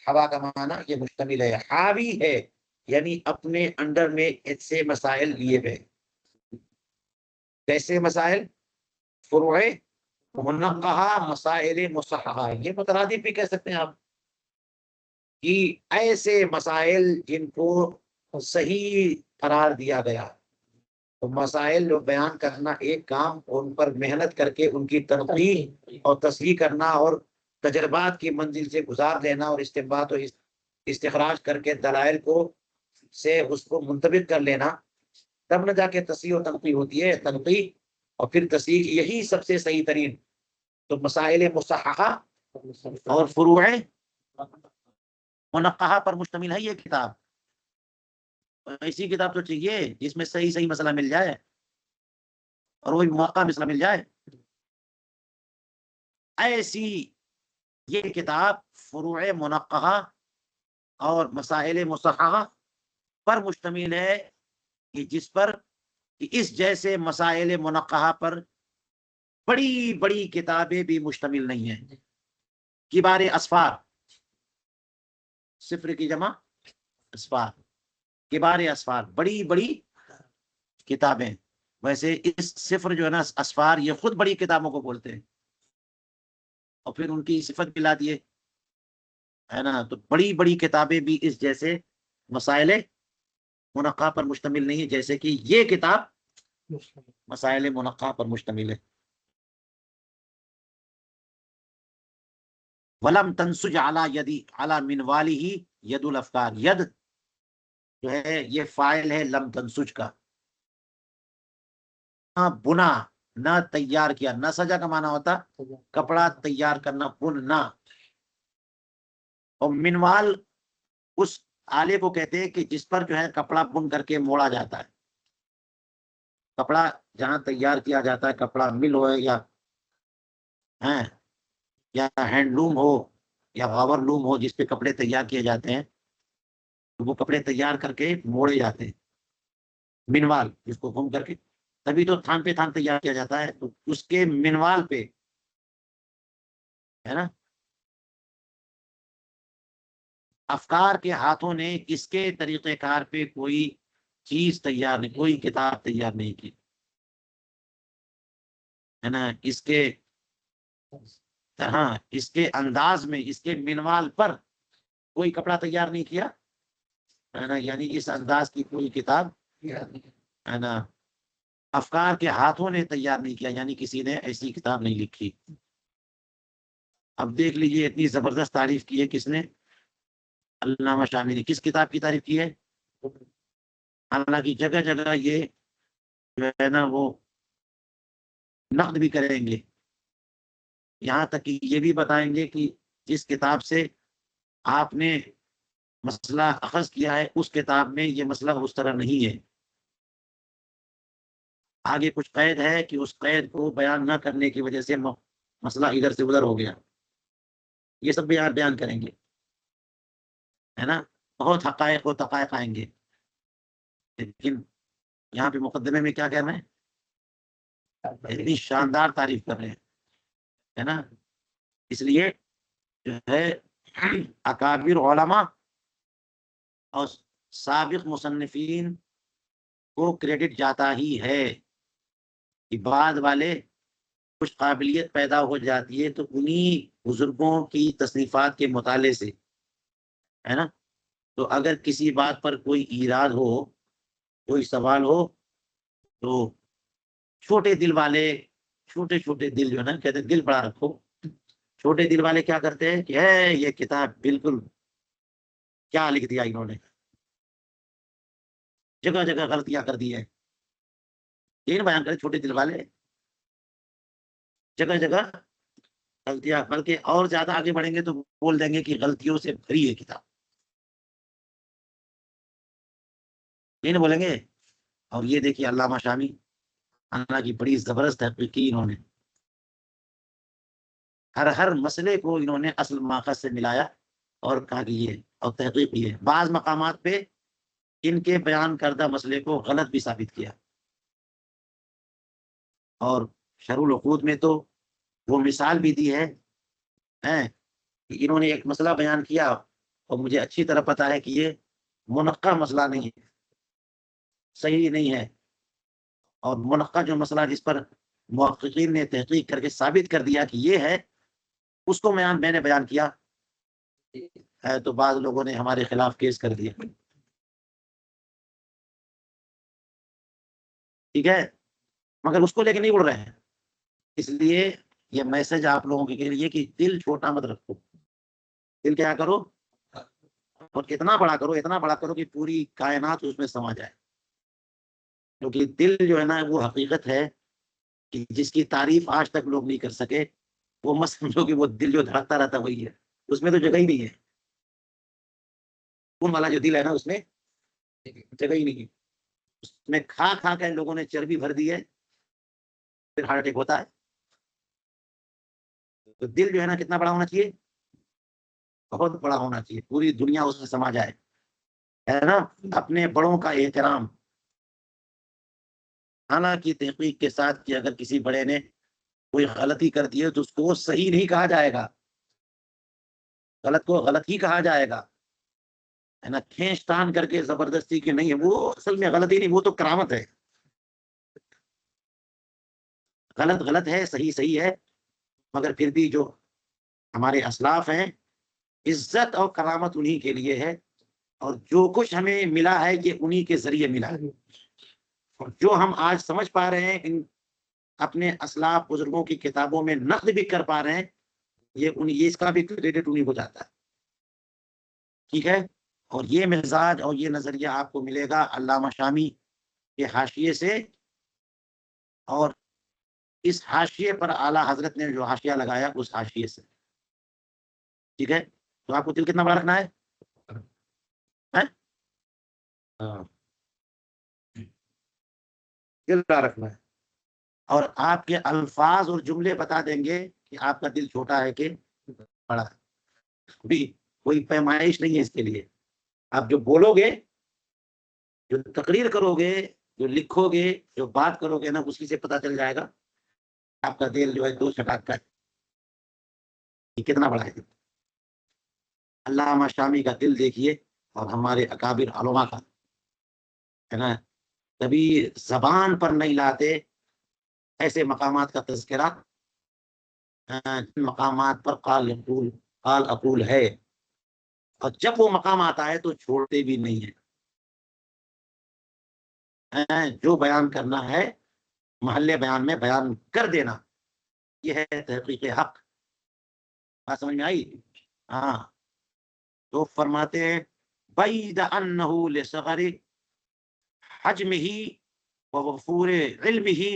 حوا کا معنی یہ مشتمل ہے، حاوی ہے یعنی اپنے انڈر میں ایسے مسائل لیے ہوئے۔ کیسے مسائل؟ فروع منقحہ، مسائل مصححہ، یہ مترادف بھی کہہ سکتے ہیں آپ، کہ ایسے مسائل جن کو صحیح قرار دیا گیا۔ تو مسائل جو بیان کرنا ایک کام، ان پر محنت کر کے ان کی تنقیح اور تصحیح کرنا اور تجربات کی منزل سے گزار لینا اور استنباط و استخراج کر کے دلائل کو سے اس کو منطبق کر لینا، تب نہ جا کے تصحیح و تنقیح ہوتی ہے۔ تنقیح اور پھر تصحیح یہی سب سے صحیح ترین۔ تو مسائل مصححہ اور فروع منقحہ پر مشتمل ہے یہ کتاب۔ ایسی کتاب تو چاہیے جس میں صحیح صحیح مسئلہ مل جائے اور وہی موقع مسئلہ مل جائے۔ ایسی یہ کتاب فروع منقحہ اور مسائل مصححہ پر مشتمل ہے، کہ جس پر اس جیسے مسائل منقحہ پر بڑی بڑی کتابیں بھی مشتمل نہیں ہیں۔ کبار اسفار، صفر کی جمع اسفار، کبار اسفار، بڑی بڑی کتابیں۔ ویسے اس صفر جو ہے نا اسفار، یہ خود بڑی کتابوں کو بولتے ہیں اور پھر ان کی صفت بھی لا دیے، ہے نا۔ تو بڑی بڑی کتابیں بھی اس جیسے مسائل منقحہ پر مشتمل نہیں ہے جیسے کہ یہ کتاب مسائل منقحہ پر مشتمل ہے۔ ولم تنسج علی منواله ید الافکار، ید جو ہے یہ فاعل ہے لم تنسج کا، نہ بنا نہ تیار کیا، نہ سجا کا معنی ہوتا کپڑا تیار کرنا، بننا۔ اور منوال اس آلے کو کہتے ہیں کہ جس پر جو ہے کپڑا بن کر کے موڑا جاتا ہے۔ کپڑا جہاں تیار کیا جاتا ہے، کپڑا مل ہو یا ہینڈ لوم ہو یا غور لوم ہو جس پہ کپڑے تیار کیے جاتے ہیں، تو وہ کپڑے تیار کر کے موڑے جاتے ہیں، منوال جس کو گھوم کر کے، تبھی تو تھان پہ تھان تیار کیا جاتا ہے، تو اس کے منوال پہ، ہے نا، افکار کے ہاتھوں نے اس کے طریقہ کار پہ کوئی چیز تیار نہیں، کوئی کتاب تیار نہیں کی، ہے نا۔ اس کے اس کے انداز میں، اس کے منوال پر کوئی کپڑا تیار نہیں کیا، ہے نا، یعنی اس انداز کی کوئی کتاب، ہے نا، افکار کے ہاتھوں نے تیار نہیں کیا، یعنی کسی نے ایسی کتاب نہیں لکھی۔ اب دیکھ لیجیے اتنی زبردست تعریف کی ہے کس نے؟ علامہ شامی نے. کس کتاب کی تعریف کی ہے؟ حالانکہ جگہ جگہ یہ جو ہے نا وہ نقد بھی کریں گے، یہاں تک کہ یہ بھی بتائیں گے کہ جس کتاب سے آپ نے مسئلہ اخذ کیا ہے اس کتاب میں یہ مسئلہ اس طرح نہیں ہے. آگے کچھ قید ہے کہ اس قید کو بیان نہ کرنے کی وجہ سے مسئلہ ادھر سے ادھر ہو گیا. یہ سب بیان کریں گے، ہے نا. بہت حقائق و تقائق آئیں گے. لیکن یہاں پہ مقدمے میں کیا کہنا ہے؟ اتنی شاندار تعریف کر رہے ہیں، ہے نا. اس لیے جو ہے اکابر علماء اور سابق مصنفین کو کریڈٹ جاتا ہی ہے کہ بعد والے کچھ قابلیت پیدا ہو جاتی ہے تو انہی بزرگوں کی تصنیفات کے مطالعے سے، ہے نا. تو اگر کسی بات پر کوئی ایراد ہو، کوئی سوال ہو، تو چھوٹے دل والے، چھوٹے چھوٹے دل جو ہے نا، کہتے ہیں دل بڑا رکھو. چھوٹے دل والے کیا کرتے ہیں کہ یہ کتاب بالکل کیا لکھ دیا انہوں نے، جگہ جگہ غلطیاں کر دی ہیں. یہ بیان کرے چھوٹے دل والے جگہ جگہ غلطیاں، بلکہ اور زیادہ آگے بڑھیں گے تو بول دیں گے کہ غلطیوں سے بھری ہے کتاب. یہ نہیں بولیں گے. اور یہ دیکھیے علامہ شامی، اللہ کی بڑی زبردست تحقیق کی انہوں نے. ہر مسئلے کو انہوں نے اصل ماخذ سے ملایا اور کہا کہ یہ، اور تحقیق کی ہے. بعض مقامات پہ ان کے بیان کردہ مسئلے کو غلط بھی ثابت کیا. اور شرح العقود میں تو وہ مثال بھی دی ہے کہ انہوں نے ایک مسئلہ بیان کیا اور مجھے اچھی طرح پتا ہے کہ یہ منقع مسئلہ نہیں ہے، صحیح نہیں ہے. اور منقع جو مسئلہ جس پر محققین نے تحقیق کر کے ثابت کر دیا کہ یہ ہے، اس کو میں نے بیان کیا ہے تو بعض لوگوں نے ہمارے خلاف کیس کر دیا. ٹھیک ہے، مگر اس کو لے کے نہیں اڑ رہے ہیں. اس لیے یہ میسج آپ لوگوں کے لیے کہ دل چھوٹا مت رکھو. دل کیا کرو؟ اور اتنا بڑا کرو کہ پوری کائنات اس میں سما جائے. کیونکہ دل جو ہے نا وہ حقیقت ہے کہ جس کی تعریف آج تک لوگ نہیں کر سکے. وہ مت سمجھو کہ وہ دل جو دھڑکتا رہتا وہی ہے، اس میں تو جگہ ہی نہیں ہے. خون والا جو دل ہے نا اس میں جگہ ہی نہیں ہے. اس میں کھا کھا کے لوگوں نے چربی بھر دی ہے، پھر ہارٹ اٹیک ہوتا ہے. تو دل جو ہے نا کتنا بڑا ہونا چاہیے؟ بہت بڑا ہونا چاہیے، پوری دنیا اس میں سما جائے، ہے نا. اپنے بڑوں کا احترام، حالانکہ تحقیق کے ساتھ کہ اگر کسی بڑے نے کوئی غلطی کر دی ہے تو اس کو صحیح نہیں کہا جائے گا، غلط کو غلط ہی کہا جائے گا، ہے نا. کھینچ تان کر کے زبردستی کی نہیں ہے، وہ اصل میں غلطی نہیں، وہ تو کرامت ہے. غلط غلط ہے، صحیح صحیح ہے، مگر پھر بھی جو ہمارے اسلاف ہیں، عزت اور کرامت انہی کے لیے ہے. اور جو کچھ ہمیں ملا ہے یہ انہی کے ذریعے ملا ہے. اور جو ہم آج سمجھ پا رہے ہیں ان اپنے اسلاف بزرگوں کی کتابوں میں نقد بھی کر پا رہے ہیں، یہ اس کا بھی کریڈٹ انہی کو جاتا ہے. ٹھیک ہے. اور یہ مزاج اور یہ نظریہ آپ کو ملے گا علامہ شامی کے حاشیے سے، اور اس حاشیے پر اعلیٰ حضرت نے جو حاشیہ لگایا اس حاشیے سے. ٹھیک ہے. تو آپ کو دل کتنا بڑا رکھنا ہے؟ ہاں، دل بڑا رکھنا ہے. اور آپ کے الفاظ اور جملے بتا دیں گے کہ آپ کا دل چھوٹا ہے کہ بڑا ہے. بھی کوئی پیمائش نہیں ہے اس کے لیے. آپ جو بولو گے، جو تقریر کرو گے، جو لکھو گے، جو بات کرو گے نا، اسی سے پتا چل جائے گا آپ کا دل جو ہے دو چٹاک کا ہے، کتنا بڑا ہے. علامہ شامی کا دل دیکھیے اور ہمارے اکابر علماء کا، ہے نا. کبھی زبان پر نہیں لاتے ایسے مقامات کا تذکرہ جن مقامات پر قال اقول ہے، اور جب وہ مقام آتا ہے تو چھوڑتے بھی نہیں ہیں. جو بیان کرنا ہے محلے بیان میں بیان کر دینا، یہ ہے تحقیق حق. بات سمجھ میں آئی؟ ہاں، تو فرماتے ہیں بعید انہ لصغر حجمہ ووفور علمہ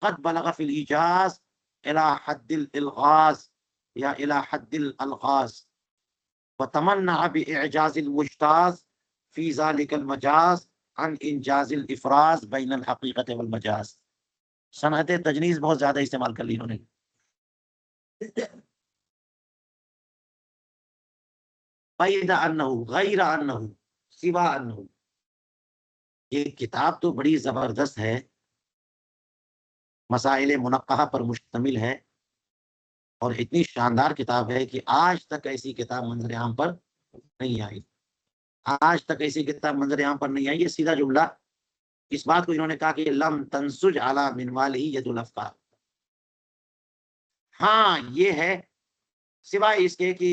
قد بلغ فی الایجاز الى حد الالغاز یا الى حد الالغاز وتمنع باعجاز المجتاز فی ذلک المجاز عن انجاز الافراز بین الحقیقت والمجاز. صنعت تجنیز بہت زیادہ استعمال کر لی انہوں نے. بعید انہ، غیر انہ، سوا انہ. یہ کتاب تو بڑی زبردست ہے، مسائل منقحہ پر مشتمل ہے، اور اتنی شاندار کتاب ہے کہ آج تک ایسی کتاب منظر عام پر نہیں آئی. آج تک ایسی کتاب منظر عام پر نہیں آئی. یہ سیدھا جملہ، اس بات کو انہوں نے کہا کہ لم تنسج علی منوالہ ید الافکار. ہاں یہ ہے، سوائے اس کے کہ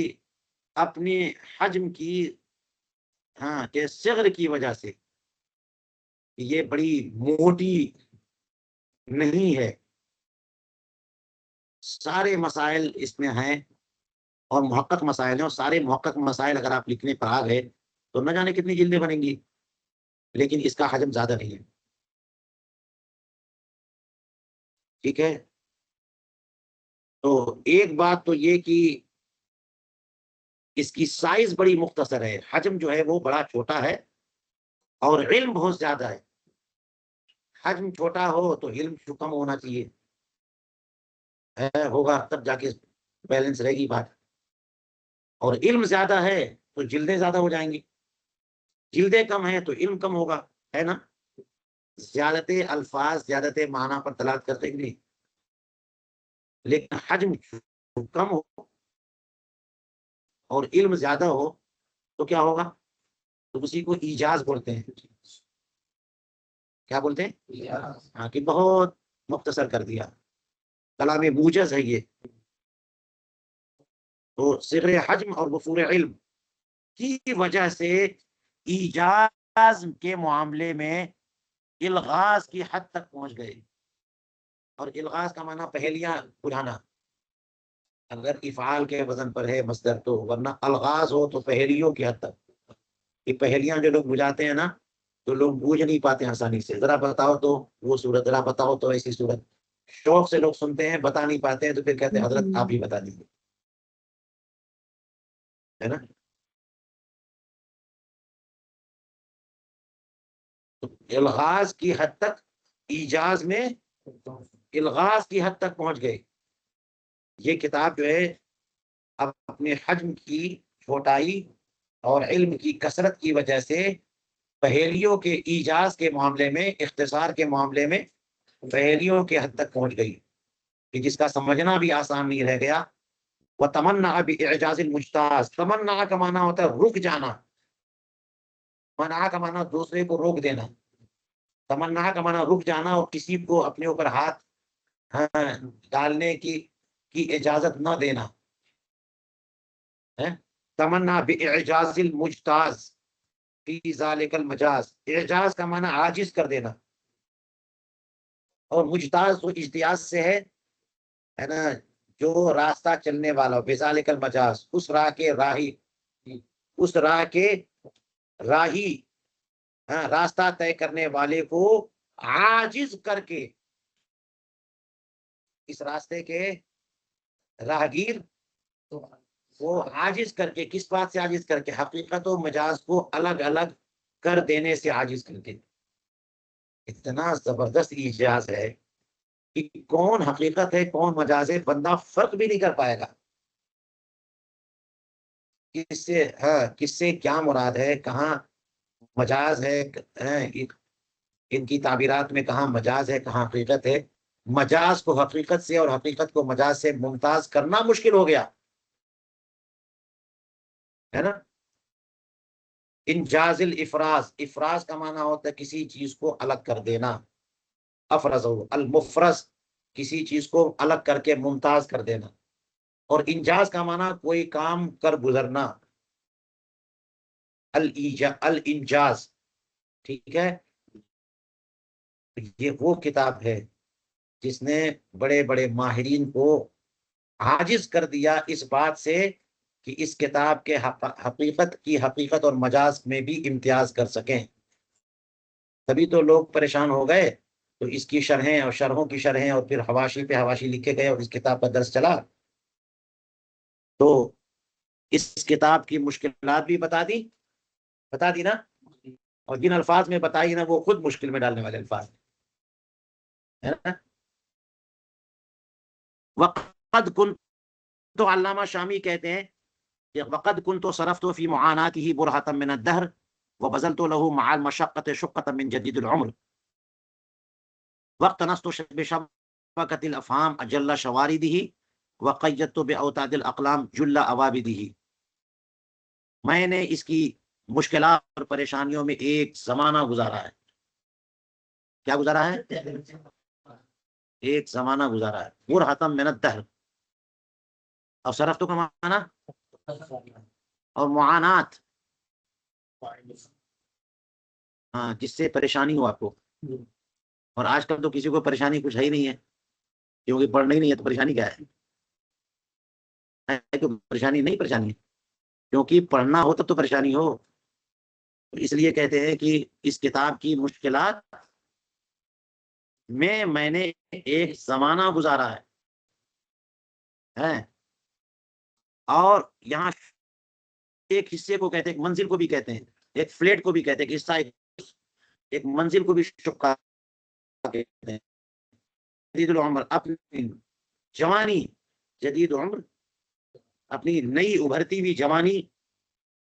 اپنے حجم کی، ہاں کہ صغر کی وجہ سے یہ بڑی موٹی نہیں ہے. سارے مسائل اس میں ہیں اور محقق مسائل ہیں، اور سارے محقق مسائل اگر آپ لکھنے پر آ گئے تو نہ جانے کتنی جلدیں بنیں گی، لیکن اس کا حجم زیادہ نہیں ہے. ٹھیک ہے، تو ایک بات تو یہ کہ اس کی سائز بڑی مختصر ہے، حجم جو ہے وہ بڑا چھوٹا ہے اور علم بہت زیادہ ہے. حجم چھوٹا ہو تو علم کم ہونا چاہیے، ہوگا تب جا کے بیلنس رہے گی بات. اور علم زیادہ ہے تو جلدیں زیادہ ہو جائیں گی، جلدیں کم ہیں تو علم کم ہوگا، ہے نا. زیادت الفاظ زیادت معنی پر دلالت کرتے کہ نہیں، لیکن حجم کم ہو اور علم زیادہ ہو تو کیا ہوگا؟ تو اسی کو ایجاز بولتے ہیں. کیا بولتے ہیں؟ ہاں، کہ بہت مختصر کر دیا، کلام موجز ہے یہ. تو صغر حجم اور وفور علم کی وجہ سے ایجاز کے معاملے میں الغاز کی حد تک پہنچ گئے. اور الغاز کا معنی پہیلیاں بجھانا، اگر افعال کے وزن پر ہے مصدر تو، ورنہ الغاز ہو تو پہیلیوں کی حد تک. یہ پہیلیاں جو لوگ بجھاتے ہیں نا تو لوگ بوجھ نہیں پاتے آسانی سے. ذرا بتاؤ تو وہ صورت، ذرا بتاؤ تو ایسی صورت. شوق سے لوگ سنتے ہیں، بتا نہیں پاتے ہیں تو پھر کہتے ہیں حضرت آپ ہی بتا دیجیے، ہے نا. تو الغاز کی حد تک، ایجاز میں الغاز کی حد تک پہنچ گئے. یہ کتاب جو ہے اب اپنے حجم کی چھوٹائی اور علم کی کثرت کی وجہ سے پہیلیوں کے ایجاز کے معاملے میں، اختصار کے معاملے میں پہیلیوں کے حد تک پہنچ گئی کہ جس کا سمجھنا بھی آسان نہیں رہ گیا. وہ تمنا باعجاز المجتاز، تمنا کا معنی ہوتا ہے رک جانا، منع کا معنی دوسرے کو روک دینا. تمنا کا معنی رک جانا اور کسی کو اپنے اوپر ہاتھ ڈالنے کی اجازت نہ دینا. تمنا باعجاز المجتاز فی ذالک المجاز، اعجاز کا معنی عاجز کر دینا، اور مجتاز تو اجتیاز سے ہے نا، جو راستہ چلنے والا، بذالک المجاز، اس راہ کے راہی، اس راہ کے راہی، راستہ طے کرنے والے کو عاجز کر کے، اس راستے کے راہگیر وہ عاجز کر کے، کس بات سے عاجز کر کے؟ حقیقت و مجاز کو الگ الگ کر دینے سے عاجز کر کے. اتنا زبردست ایجاز ہے کہ کون حقیقت ہے کون مجاز ہے بندہ فرق بھی نہیں کر پائے گا. کس سے کیا مراد ہے، کہاں مجاز ہے، ان کی تعبیرات میں کہاں مجاز ہے کہاں حقیقت ہے. مجاز کو حقیقت سے اور حقیقت کو مجاز سے ممتاز کرنا مشکل ہو گیا، ہے نا. انجاز الافراز، افراز کا معنی ہوتا ہے کسی چیز کو الگ کر دینا. افرز المفرز، کسی چیز کو الگ کر کے ممتاز کر دینا. اور انجاز کا معنی کوئی کام کر گزرنا، الانجاز. ٹھیک ہے، یہ وہ کتاب ہے جس نے بڑے بڑے ماہرین کو عاجز کر دیا اس بات سے کہ اس کتاب کے حقیقت اور مجاز میں بھی امتیاز کر سکیں. تبھی تو لوگ پریشان ہو گئے. تو اس کی شرحیں اور شرحوں کی شرحیں اور پھر حواشی پہ حواشی لکھے گئے اور اس کتاب کا درس چلا. تو اس کتاب کی مشکلات بھی بتا دی نا. اور جن الفاظ میں بتائی نا وہ خود مشکل میں ڈالنے والے الفاظ ہے نا. وقد کن تو علامہ شامی کہتے ہیں کہ وقد کن تو صرف تو فی معاناتی ہی برہتم من الدہر وبذل تو لہو مع المشقت شقت من جدید العمر وقت نست بشبکت الافہام اجل شواردہ وقیدت باوتاد الاقلام جل عوابدہ. میں نے اس کی مشکلات اور پریشانیوں میں ایک زمانہ گزارا ہے. کیا گزارا ہے؟ ایک زمانہ گزارا ہے. برہتم من الدہر اور صرف تو کا معنی اور معانات، ہاں، جس سے پریشانی ہو آپ کو. اور آج کل تو کسی کو پریشانی کچھ ہے ہی نہیں ہے، کیونکہ پڑھنا ہی نہیں ہے تو پریشانی کیا ہے؟ پریشانی نہیں، پریشانی ہے کیونکہ پڑھنا ہو تب تو پریشانی ہو. اس لیے کہتے ہیں کہ اس کتاب کی مشکلات میں نے ایک زمانہ گزارا ہے. اور یہاں ایک حصے کو کہتے ہیں، ایک منزل کو بھی کہتے ہیں، ایک فلیٹ کو بھی کہتے ہیں کہ حصہ ایک منزل کو بھی شقہ کہتے ہیں. جدید العمر اپنی جوانی، جدید عمر اپنی نئی ابھرتی ہوئی جوانی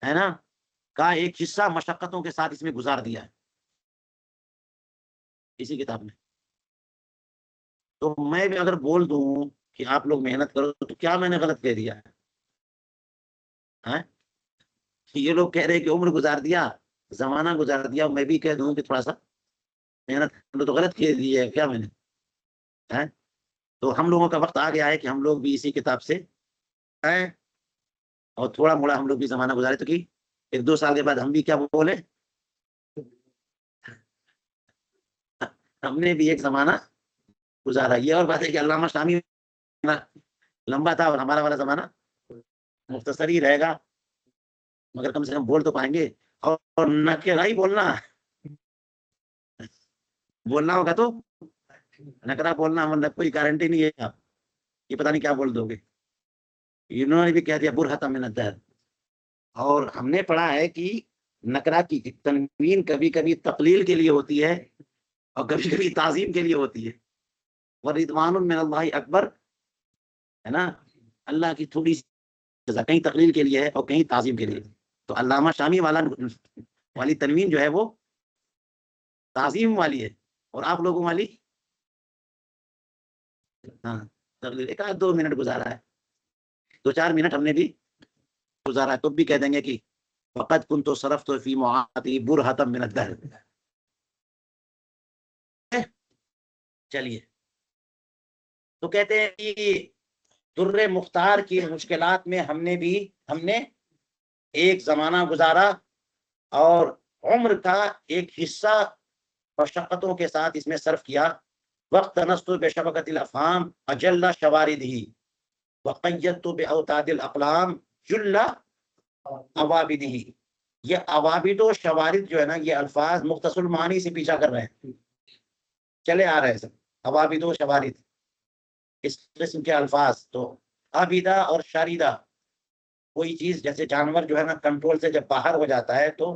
ہے نا کا ایک حصہ مشقتوں کے ساتھ اس میں گزار دیا ہے اسی کتاب میں. تو میں بھی اگر بول دوں کہ آپ لوگ محنت کرو تو کیا میں نے غلط کہہ دیا ہے؟ یہ لوگ کہہ رہے کہ عمر گزار دیا، زمانہ گزار دیا، میں بھی کہہ دوں کہ تھوڑا سا محنت کرو تو غلط کہہ دی ہے کیا میں نے؟ تو ہم لوگوں کا وقت آ گیا ہے کہ ہم لوگ بھی اسی کتاب سے اور تھوڑا موڑا ہم لوگ بھی زمانہ گزارے تو کہ 1-2 سال کے بعد ہم بھی کیا بولے، ہم نے بھی ایک زمانہ گزارا. یہ اور بات ہے کہ علامہ شامی لمبا تھا اور ہمارا والا زمانہ مختصر ہی رہے گا، مگر کم سے کم بول تو پائیں گے. اور نکرہ ہی بولنا ہوگا تو نکرہ بولنا کوئی گارنٹی نہیں ہے آپ یہ پتہ نہیں کیا بول دو گے. انہوں نے بھی کہہ دیا برہتم من الدہر. اور ہم نے پڑھا ہے کہ نکرہ کی تنوین کبھی کبھی تقلیل کے لیے ہوتی ہے اور کبھی کبھی تعظیم کے لیے ہوتی ہے. وَرِضْوَانٌ مِّنَ اللَّهِ اکبر ہے نا، اللہ کی تھوڑی سی جزا کہیں تقلیل کے لیے ہے اور کہیں تعظیم کے لیے. تو علامہ شامی والی تنوین جو ہے وہ تعظیم والی ہے اور آپ لوگوں والی ہاں تقلیل. 1-2 منٹ گزارا ہے، 2-4 منٹ ہم نے بھی گزارا ہے تو بھی کہہ دیں گے کہ وقد كنت صرفت في معاطي برهة من الدهر. چلیے تو کہتے ہیں کہ در مختار کی مشکلات میں ہم نے ایک زمانہ گزارا اور عمر کا ایک حصہ مشقتوں کے ساتھ اس میں صرف کیا. وقت نست بشبکت الافہام اجل شواردہ وقیدت باوتاد الاقلام جل عوابدہ. یہ عوابد و شوارد جو ہے نا یہ الفاظ مختصر المعانی سے پیچھا کر رہے ہیں، چلے آ رہے ہیں سب عوابد و شوارد اس قسم کے الفاظ. تو عابدہ اور شاردہ کوئی چیز جیسے جانور جو ہے نا کنٹرول سے جب باہر ہو جاتا ہے تو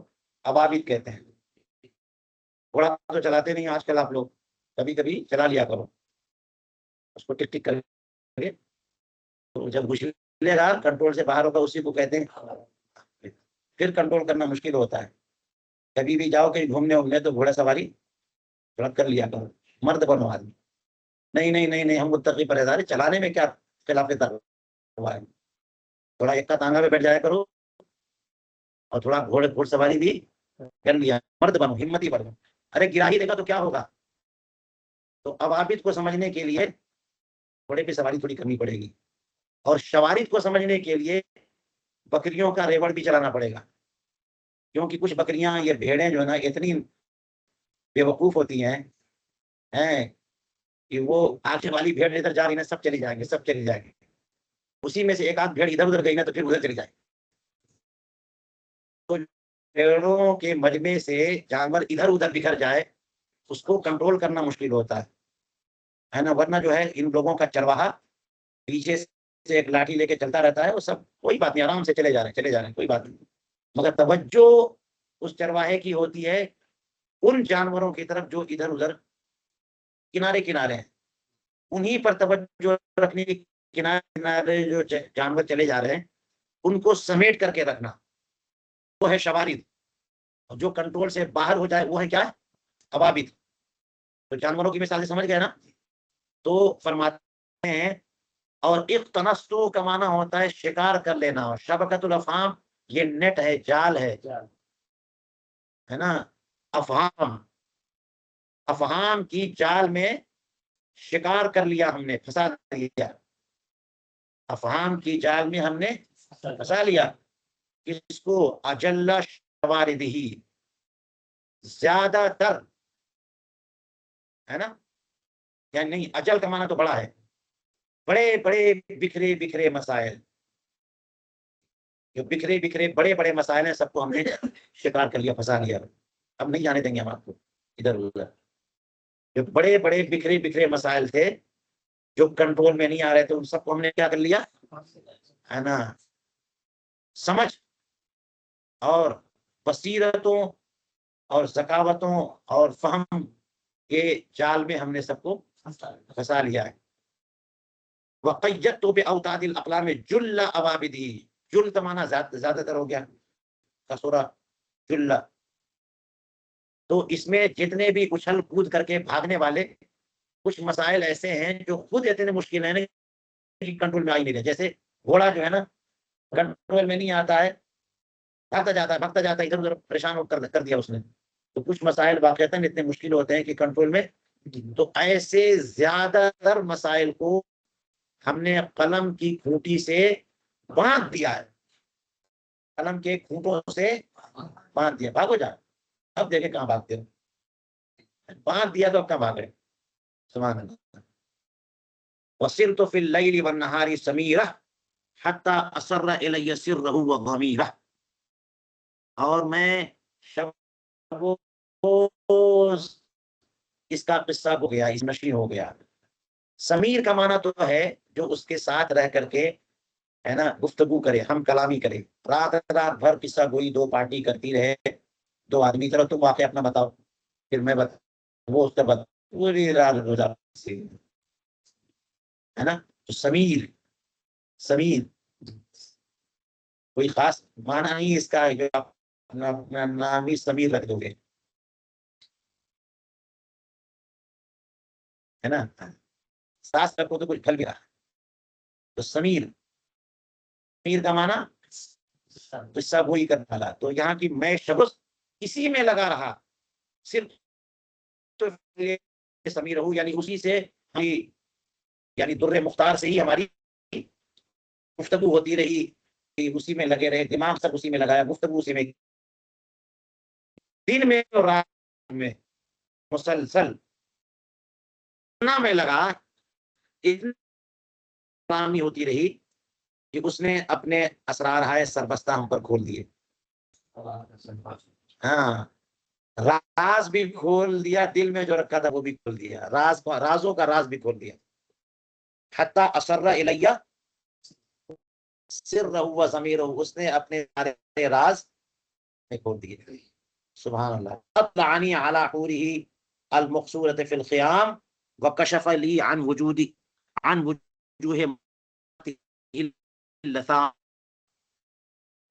عوابد کہتے ہیں. گھوڑا تو چلاتے نہیں آج کل آپ لوگ، کبھی کبھی چلا لیا کرو اس کو ٹک ٹک کر کے. تو جب گھسلے گا کنٹرول سے باہر ہوگا اسی کو کہتے ہیں، پھر کنٹرول کرنا مشکل ہوتا ہے. کبھی بھی جاؤ کہیں گھومنے وومنے تو گھوڑا سواری تھوڑا کر لیا کرو، مرد بنو آدمی. نہیں ہم متقی پرہیزگار ہیں، چلانے میں کیا خلاف تقویٰ ہے. تھوڑا ایک کا تانگا میں بیٹھ جایا کرو اور تھوڑا گھوڑ سواری بھی کر لیا، مرد بنو، ہمتی بنو. ارے گرا ہی دے گا تو کیا ہوگا. تو عوابد کو سمجھنے کے لیے گھوڑے پہ سواری تھوڑی کرنی پڑے گی اور شوارد کو سمجھنے کے لیے بکریوں کا ریوڑ بھی چلانا پڑے گا، کیونکہ کچھ بکریاں یہ بھیڑیں جو ہے نا اتنی بے وقوف ہوتی ہیں کہ وہ آگے والی بھیڑ ادھر جا رہی ہے سب چلی جائیں گے. اسی میں سے ایک آدھ بھیڑ ادھر ادھر گئی نا تو پھر ادھر چلی جائے. تو بھیڑوں کے مجمع سے جانور ادھر ادھر بکھر جائے اس کو کنٹرول کرنا مشکل ہوتا ہے نا. ورنہ جو ہے ان لوگوں کا چرواہا پیچھے سے ایک لاٹھی لے کے چلتا رہتا ہے, وہ سب کوئی بات نہیں, آرام سے چلے جا رہے ہیں کوئی بات نہیں. مگر توجہ اس چرواہے کی ہوتی ہے ان جانوروں کی طرف جو ادھر ادھر کنارے کنارے ہیں, انہی پر توجہ رکھنے کی, کنارے کنارے جو جانور چلے جا رہے ہیں ان کو سمیٹ کر کے رکھنا, وہ ہے شوارد. اور جو کنٹرول سے باہر ہو جائے وہ ہے کیا, عوابد. تو جانوروں کی مثال سے سمجھ گئے نا. تو فرماتے ہیں اور اقتنستو کا معنی ہوتا ہے شکار کر لینا. شبکۃ الافہام یہ نیٹ ہے, جال ہے نا. افہام, افہام کی جال میں شکار کر لیا ہم نے, پھنسا لیا. افہام کی جال میں ہم نے پھنسا لیا. کس کو, اجل شواردہی, زیادہ تر, ہے نا. یعنی نہیں, اجل کا معنی تو بڑا ہے, بڑے بڑے بکھرے بکھرے مسائل, جو بکھرے بکھرے بڑے بڑے مسائل ہیں سب کو ہم نے شکار کر لیا, پھنسا لیا. اب نہیں جانے دیں گے ہم آپ کو ادھر ادھر. جو بڑے بڑے بکھرے بکھرے مسائل تھے جو کنٹرول میں نہیں آ رہے تھے ان سب کو ہم نے کیا کر لیا, ہے نا. سمجھ اور بصیرتوں اور ذکاوتوں اور فہم کے جال میں ہم نے سب کو پھنسا لیا ہے. وَقَيَّدْتُ بِأَوْتَادِ الْأَقْلَامِ جُلَّ عَوَابِدِهِ, جل کا معنی زیادہ تر ہو گیا, کسورہ جل. تو اس میں جتنے بھی اچھل کود کر کے بھاگنے والے کچھ مسائل ایسے ہیں جو خود اتنے مشکل ہیں کنٹرول میں آ ہی نہیں رہے. جیسے گھوڑا جو ہے نا کنٹرول میں نہیں آتا ہے, بھاگتا جاتا ہے ادھر ادھر, پریشان کر دیا اس نے. تو کچھ مسائل واقعتاً اتنے مشکل ہوتے ہیں کہ کنٹرول میں. تو ایسے زیادہ تر مسائل کو ہم نے قلم کی کھوٹی سے باندھ دیا ہے, قلم کے کھوٹوں سے باندھ دیا. بھاگو جا, اب دیکھیں کہاں بھاگتے ہو, باندھ دیا تو اب کہاں بھاگ رہے. سبحان اللہ. وصرت في الليل والنهار سميرة حتى أسر إلي سره وضميره, اور میں شب روز اس کا قصہ ہو گیا, اس نشین ہو گیا. سمیر کا معنی تو ہے جو اس کے ساتھ رہ کر کے, ہے نا, گفتگو کرے, ہم کلامی کرے. رات رات بھر قصہ گوئی دو پارٹی کرتی رہے, دو آدمی. چلو تم واقعہ اپنا بتاؤ, پھر میں وہ اس کا بتا, پوری رات ہو جاتی ہے نا. تو سمیر, سمیر کوئی خاص معنی نہیں اس کا, جو آپ اپنا نام ہی سمیر رکھ دو گے, ہے نا. ساس رکھو تو کچھ پھل بھی رہا. تو سمیر, سمیر کا معنی قصہ گوئی کرنے والا. تو یہاں کی میں شخص اسی میں لگا رہا, صرف تو سمیر ہوں, یعنی اسی سے, یعنی در مختار سے ہی ہماری گفتگو ہوتی رہی, اسی میں لگے رہے, دماغ سب اسی میں لگایا, گفتگو اسی میں, دن میں اور رات میں مسلسل میں لگا. اتنی ہوتی رہی کہ اس نے اپنے اسرار ہائے سربستہ ہم پر کھول دیے. ہاں, راز بھی کھول دیا, دل میں جو رکھا تھا وہ بھی کھول دیا, رازوں کا راز بھی کھول دیا. حتی اسر الیہ سرہ و ضمیرہ, اس نے اپنے سارے راز کھول دیے. سبحان اللہ. اطلعنی علی حورہ المقصورۃ فی الخیام وکشف لی عن وجوہ اللثام.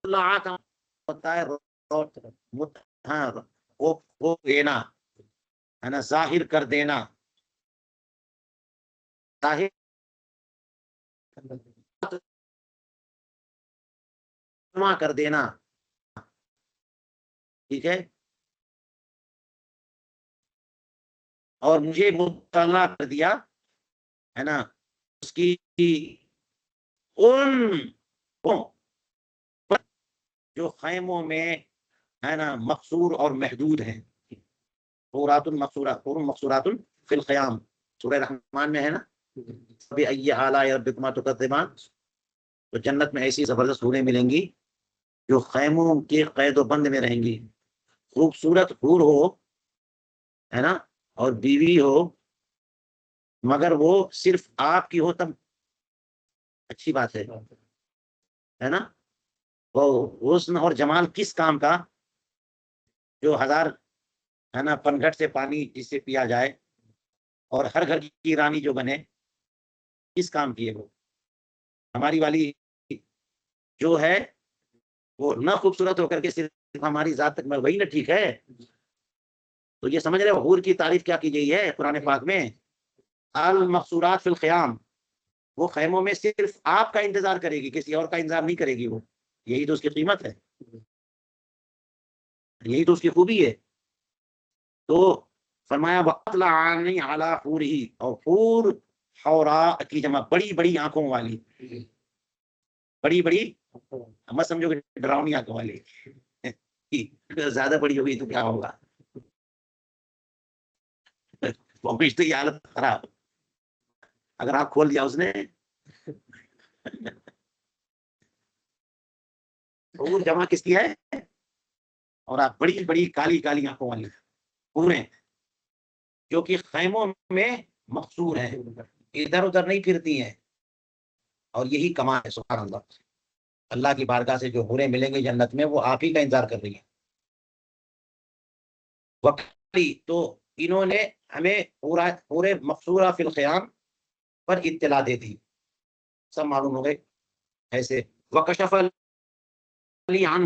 اللہ کا ہوتا ہے ہاں, وہ دینا, ہے نا, ظاہر کر دینا, ظاہر کر دینا. ٹھیک ہے. اور مجھے مطلع کر دیا, ہے نا, اس کی ان جو خیموں میں, ہے نا, مقصور اور محدود ہیں. حورات المقصورات, حور مقصورات فی الخیام, سورہ رحمان میں ہے نا. فبأی آلاء ربکما تکذبان, تو جنت میں ایسی زبردست حوریں ملیں گی جو خیموں کے قید و بند میں رہیں گی. خوبصورت حور ہو، ہے نا، اور بیوی ہو، مگر وہ صرف آپ کی ہو تب اچھی بات ہے نا. وہ حسن اور جمال کس کام کا، جو ہزار، ہے نا، پنگھٹ سے پانی جس سے پیا جائے اور ہر گھر کی رانی جو بنے، کس کام کی ہے وہ. ہماری والی جو ہے وہ نہ خوبصورت ہو کر کے صرف ہماری ذات تک، وہی نہ ٹھیک ہے. تو یہ سمجھ رہے ہو حور کی تعریف کیا کی گئی ہے قرآن پاک میں؟ المقصورات فی الخیام، وہ خیموں میں صرف آپ کا انتظار کرے گی، کسی اور کا انتظار نہیں کرے گی وہ. یہی تو اس کی قیمت ہے، یہی تو اس کی خوبی ہے. تو فرمایا وَأَطْلَعَنِي عَلَىٰ حُورِهِ، اور حور حوراء کی جمع بڑی بڑی آنکھوں والی، بڑی بڑی، مت سمجھو کہ ڈراؤنی آنکھوں والی. زیادہ بڑی ہوگی تو کیا ہوگا، تو یہ حالت خراب اگر آپ کھول دیا اس نے. حور جمع کس کی ہے؟ اور آپ بڑی بڑی کالی کالی آنکھوں والی حوریں جو کہ خیموں میں مقصور ہیں، ادھر ادھر نہیں پھرتی ہیں. اور یہی کمال ہے، سبحان اللہ. اللہ کی بارگاہ سے جو حوریں ملیں گے جنت میں، وہ آپ ہی کا انتظار کر رہی ہیں. وقتی تو انہوں نے ہمیں پورے مقصورہ فی الخیام پر اطلاع دے دی، سب معلوم ہو گئے ایسے. وکشف عن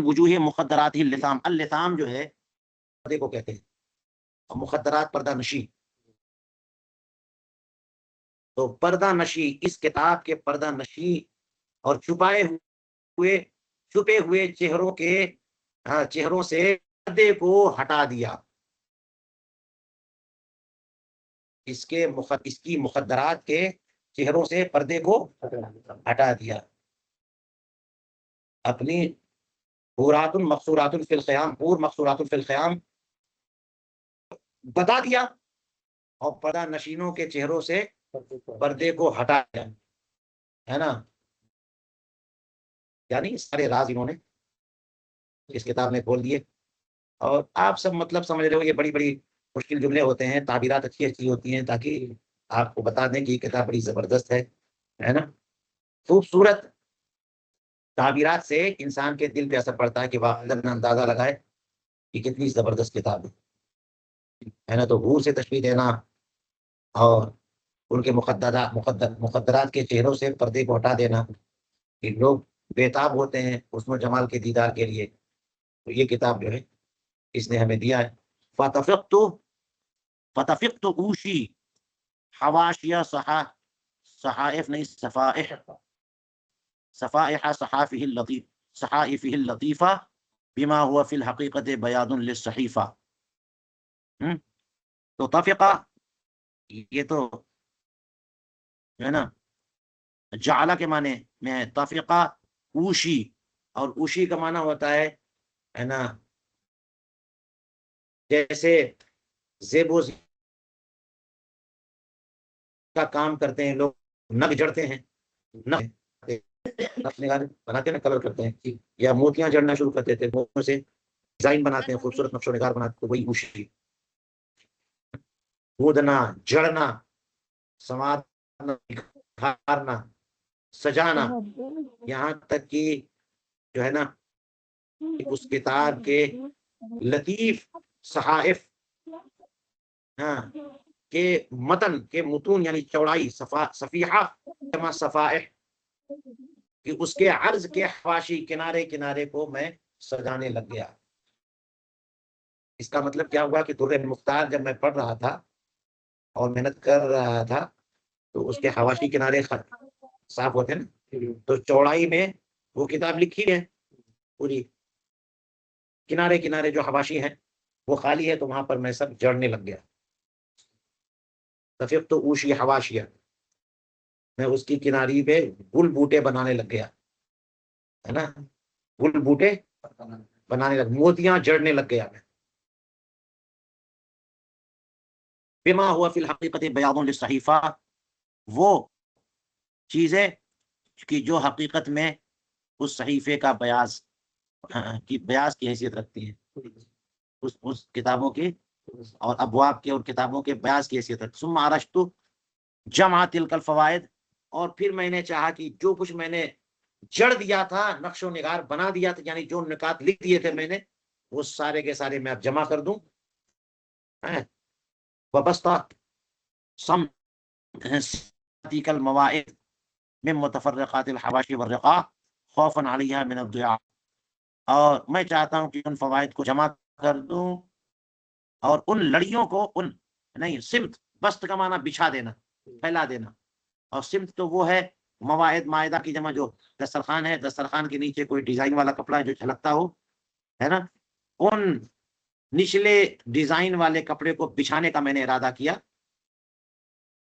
وجوہ مخدرات اللثام، اللثام جو ہے پردے کو کہتے ہیں، مخدرات پردہ نشی. تو پردہ نشی، اس کتاب کے پردہ نشی اور چھپے ہوئے چہروں سے پردے کو ہٹا دیا. اس کی مخدرات کے چہروں سے پردے کو ہٹا دیا. اپنی حورات مقصورات فی الخیام، حور مقصورات فی الخیام بتا دیا، اور پردہ نشینوں کے چہروں سے پردے کو ہٹا دیا، ہے نا. یعنی سارے راز انہوں نے اس کتاب میں کھول دیے. اور آپ سب مطلب سمجھ رہے ہو، یہ بڑی بڑی مشکل جملے ہوتے ہیں، تعبیرات اچھی اچھی ہوتی ہیں تاکہ آپ کو بتا دیں کہ یہ کتاب بڑی زبردست ہے نا. خوبصورت تعبیرات سے انسان کے دل پہ اثر پڑتا ہے کہ واقعی اندازہ لگائے کہ کتنی زبردست کتاب ہے نا. تو حور سے تشبیہ دینا اور ان کے مقدرات کے چہروں سے پردے کو ہٹا دینا، کہ لوگ بےتاب ہوتے ہیں حسن و جمال کے دیدار کے لیے، تو یہ کتاب جو ہے اس نے ہمیں دیا ہے. فتفقت اوشی حواشیہ صحائف نہیں، صفائح صحائفہ اللطیفہ بما هو فی الحقیقت بیاض للصحیفہ. تو تفقہ یہ تو ہے نا جعلہ کے معنی میں ہے. تفقہ اوشی، اور اوشی کا معنی ہوتا ہے نا جیسے زیب و کا کام کرتے ہیں لوگ، نگ جڑتے ہیں، بناتے ہیں نا، کلر کرتے ہیں، یا موتیاں جڑنا شروع کر دیتے ہیں، موتیوں سے ڈیزائن بناتے ہیں، خوبصورت نقش و نگار بناتے ہیں، وہی اوشی. کودنا، جڑنا، سنوارنا، نکھارنا، سجانا، یہاں تک کہ جو ہے نا اس کتاب کے لطیف صحائف کے متن کے متون، یعنی چوڑائی، صفیحہ جمع صفائح، کہ اس کے عرض کے حواشی، کنارے کنارے کو میں سجانے لگ گیا. اس کا مطلب کیا ہوا کہ در مختار جب میں پڑھ رہا تھا اور محنت کر رہا تھا تو اس کے حواشی کنارے صاف ہوتے نا، تو چوڑائی میں وہ کتاب لکھی ہے پوری، کنارے کنارے جو حواشی ہیں وہ خالی ہے، تو وہاں پر میں سب جڑنے لگ گیا. تفقت اوشی حواشیہ، میں اس کی کناری پہ گل بوٹے بنانے لگ گیا، ہے نا، گل بوٹے بنانے لگ، موتیاں جڑنے لگ گیا میں. بما ہوا فی الحقیقت بیاض للصحیفہ، وہ چیزیں کہ جو حقیقت میں اس صحیفے کا بیاض کی حیثیت رکھتی ہیں، اس کتابوں کے اور ابواب کے اور کتابوں کے بیاض کی حیثیت رکھتی. ثم عرشت جمع تلک الفوائد، اور پھر میں نے چاہا کہ جو کچھ میں نے جڑ دیا تھا، نقش و نگار بنا دیا تھا، یعنی جو نکات لکھ دیے تھے میں نے، وہ سارے کے سارے میں اب جمع کر دوں. وبسطہ سم تلک المواعظ من متفرقات الحواشی والرقاع خوفا علیہا من الضیاع، اور میں چاہتا ہوں کہ ان فوائد کو جمع کر دوں اور ان لڑیوں کو، ان نہیں سمت، بست کا معنی بچھا دینا، پھیلا دینا، اور سمت تو وہ ہے مواعظ، معاہدہ کی جمع جو دسترخوان ہے، دسترخوان کے نیچے کوئی ڈیزائن والا کپڑا ہے جو جھلکتا ہو، ہے نا، ان نچلے ڈیزائن والے کپڑے کو بچھانے کا میں نے ارادہ کیا.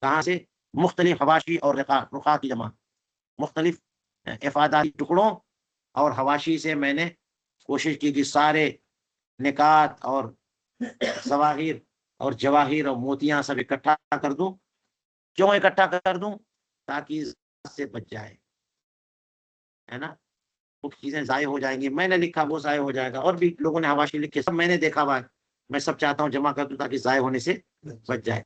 کہاں سے؟ مختلف حواشی اور رقاع کی جمع، مختلف افاداتی ٹکڑوں اور حواشی سے میں نے کوشش کی کہ سارے نکات اور ظواہر اور جواہر اور موتیاں سب اکٹھا کر دوں. کیوں اکٹھا کر دوں؟ تاکہ سے بچ جائے، ہے نا. وہ چیزیں ضائع ہو جائیں گی، میں نے لکھا وہ ضائع ہو جائے گا، اور بھی لوگوں نے حواشی لکھے، سب میں نے دیکھا ہوا ہے، میں سب چاہتا ہوں جمع کر دوں تاکہ ضائع ہونے سے بچ جائے.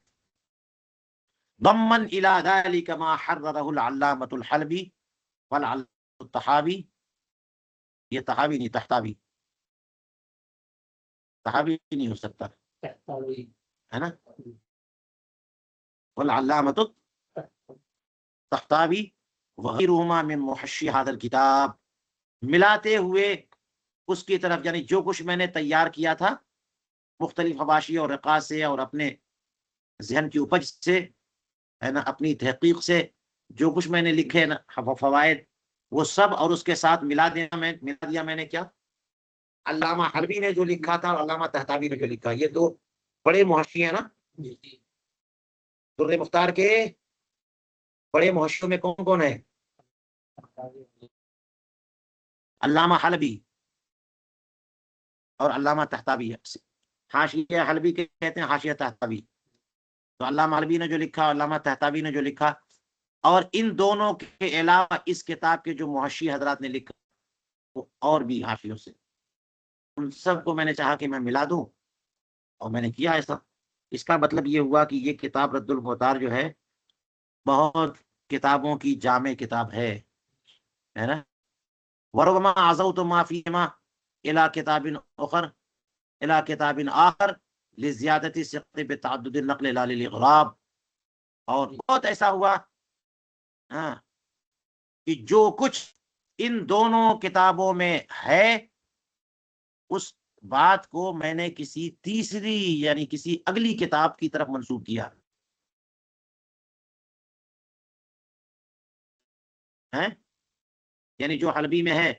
ضمن الى ذلك ما حرره العلامة الحلبی والعلامة الطحاوی، یہ طحاوی نہیں، تحتاوی، طحاوی نہیں ہو سکتا، ہے نا. والعلامة الطحتاوی وغیرهما من محشی هذا الكتاب، ملاتے ہوئے اس کی طرف، یعنی جو کچھ میں نے تیار کیا تھا مختلف حواشی اور رقاع سے اور اپنے ذہن کی اپج سے، ہے نا، اپنی تحقیق سے جو کچھ میں نے لکھے نا فوائد، وہ سب اور اس کے ساتھ ملا دیا میں نے کیا؟ علامہ حلبی نے جو لکھا تھا اور علامہ طحطاوی نے جو لکھا، یہ دو بڑے محشی ہیں نا. در مختار کے بڑے محشیوں میں کون کون ہے؟ علامہ حلبی اور علامہ طحطاوی. حاشیہ حلبی کہتے ہیں، حاشیہ طحطاوی. تو علامہ حلبی نے جو لکھا، علامہ طحطاوی نے جو لکھا، اور ان دونوں کے علاوہ اس کتاب کے جو محشی حضرات نے لکھا وہ اور بھی حاشیوں سے، ان سب کو میں نے چاہا کہ میں ملا دوں، اور میں نے کیا ایسا. اس کا مطلب یہ ہوا کہ یہ کتاب رد المختار جو ہے بہت کتابوں کی جامع کتاب ہے نا. وربما عزوت ما فیما الى کتاب اخر الى کتاب آخر لزیادت ثقت بتعدد النقل لا للاغراب، اور بہت ایسا ہوا کہ جو کچھ ان دونوں کتابوں میں ہے اس بات کو میں نے کسی تیسری یعنی کسی اگلی کتاب کی طرف منسوب کیا ہے. یعنی جو حلبی میں ہے،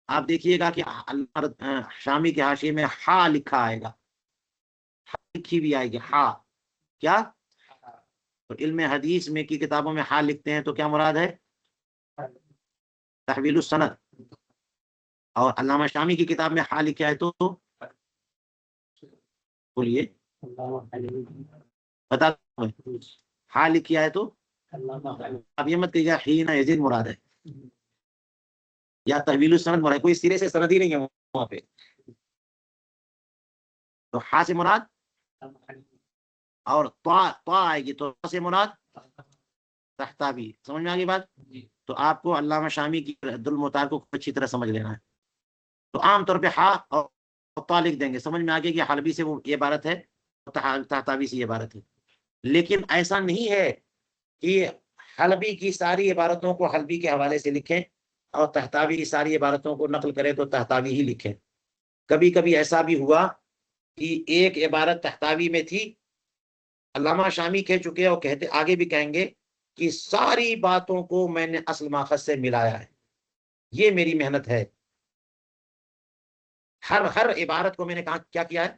آپ دیکھیے گا کہ شامی کے حاشیے میں ہا لکھا آئے گا، لکھی بھی آئے گی ہا. کیا؟ تو علم حدیث میں کی کتابوں میں ہا لکھتے ہیں تو کیا مراد ہے؟ تحویل السند. اور علامہ شامی کی کتاب میں ہا لکھا ہے تو بولیے بتا دوں، ہا لکھا ہے تو اب یہ مت کہیے حین یزید مراد ہے یا تحویل السند مراد ہے، کوئی سرے سے سند ہی نہیں ہے وہاں پہ. تو ہا سے مراد اور طا آئے گی تو سے مراد طحطاوی. سمجھ میں آ گئی بات؟ تو آپ کو علامہ شامی کی رد المختار کو اچھی طرح سمجھ لینا ہے. تو عام طور پہ ہا اور طا لکھ دیں گے، سمجھ میں آ گیا کہ حلبی سے وہ یہ عبارت ہے، طحطاوی سے یہ عبارت ہے. لیکن ایسا نہیں ہے کہ حلبی کی ساری عبارتوں کو حلبی کے حوالے سے لکھیں اور طحطاوی کی ساری عبارتوں کو نقل کریں تو طحطاوی ہی لکھیں. کبھی کبھی ایسا بھی ہوا کہ ایک عبارت طحطاوی میں تھی، علامہ شامی کہہ چکے اور کہتے آگے بھی کہیں گے کہ ساری باتوں کو میں نے اصل ماخذ سے ملایا ہے، یہ میری محنت ہے. ہر عبارت کو میں نے کہا کیا کیا ہے.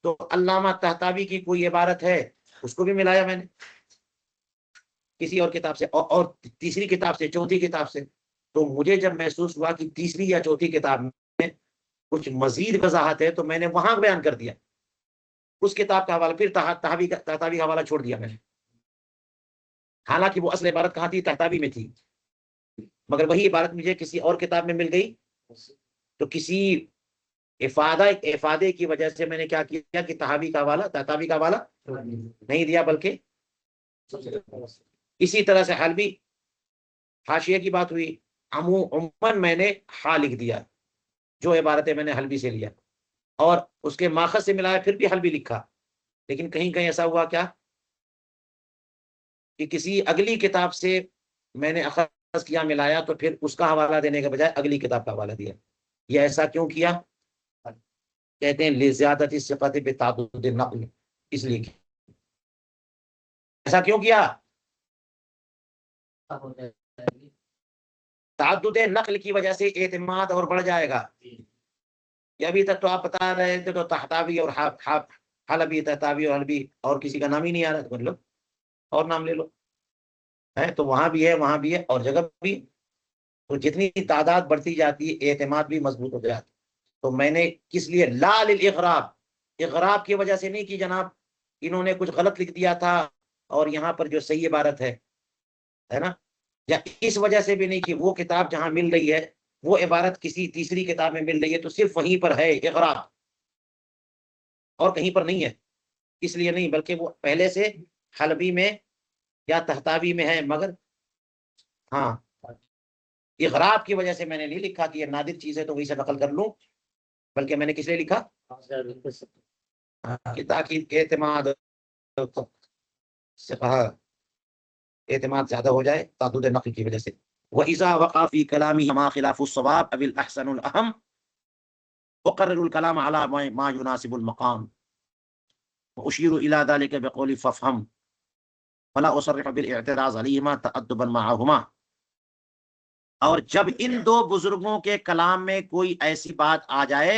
تو علامہ طحطاوی کی کوئی عبارت ہے اس کو بھی ملایا میں نے کسی اور کتاب سے، اور تیسری کتاب سے، چوتھی کتاب سے. تو مجھے جب محسوس ہوا کہ تیسری یا چوتھی کتاب میں کچھ مزید وضاحت ہے تو میں نے وہاں بیان کر دیا اس کتاب کا حوالہ، پھر طحطاوی کا حوالہ چھوڑ دیا میں نے. حالانکہ وہ اصل عبارت کہاں تھی؟ طحطاوی میں تھی. مگر وہی عبارت مجھے کسی اور کتاب میں مل گئی تو کسی افادے کی وجہ سے میں نے کیا کیا کہ تحاوی کا حوالہ نہیں دیا، بلکہ اسی طرح سے حلبی حاشیے کی بات ہوئی، عموماً میں نے ہا لکھ دیا جو عبارتیں میں نے حلبی سے لیا، اور اس کے ماخذ سے ملایا پھر بھی حلبی لکھا، لیکن کہیں کہیں ایسا ہوا کیا کہ کسی اگلی کتاب سے میں نے اخذ کیا ملایا تو پھر اس کا حوالہ دینے کے بجائے اگلی کتاب کا حوالہ دیا۔ یہ ایسا کیوں کیا؟ کہتے ہیں لزیادت ثقت بتعدد النقل، اس لیے ایسا کیوں کیا؟ تعدد نقل کی وجہ سے اعتماد اور بڑھ جائے گا۔ یہ ابھی تک تو آپ بتا رہے تھے تو تحتاوی اور حلبی، تحتاوی اور حلبی، اور کسی کا نام ہی نہیں آ رہا، تو مطلب اور نام لے لو، ہے تو وہاں بھی ہے وہاں بھی ہے اور جگہ بھی، تو جتنی تعداد بڑھتی جاتی ہے اعتماد بھی مضبوط ہو جاتا ہے۔ تو میں نے کس لیے لا للاغراب، اغراب کی وجہ سے نہیں کہ جناب انہوں نے کچھ غلط لکھ دیا تھا اور یہاں پر جو صحیح عبارت ہے نا، یا اس وجہ سے بھی نہیں کہ وہ کتاب جہاں مل رہی ہے وہ عبارت کسی تیسری کتاب میں مل رہی ہے تو صرف وہیں پر ہے اغراب اور کہیں پر نہیں ہے، اس لیے نہیں، بلکہ وہ پہلے سے حلبی میں یا تحتاوی میں ہے، مگر ہاں اغراب کی وجہ سے میں نے نہیں لکھا کہ یہ نادر چیز ہے تو وہی سے نقل کر لوں، بلکہ میں نے کس لیے لکھا کہ تاکہ اعتماد زیادہ ہو جائے تعدد نقل کی وجہ سے۔ وَإِذَا وَقَعَ فِي كَلَامِهِ مَا خِلَافُ الصَّوَابِ أَوِ الْأَحْسَنُ الْأَهَمُّ وَقَرِّرُ الْكَلَامَ عَلَى مَا يُنَاسِبُ الْمَقَامِ وَأُشِيرُ إِلَى ذَلِكَ بِقَوْلِ فَافْهَمْ وَلَا أُصَرِّحُ بِالْاعْتِرَاضِ عَلَيْهِمَا تَأَدُّبًا مَعَهُمَا۔ اور جب ان دو بزرگوں کے کلام میں کوئی ایسی بات آ جائے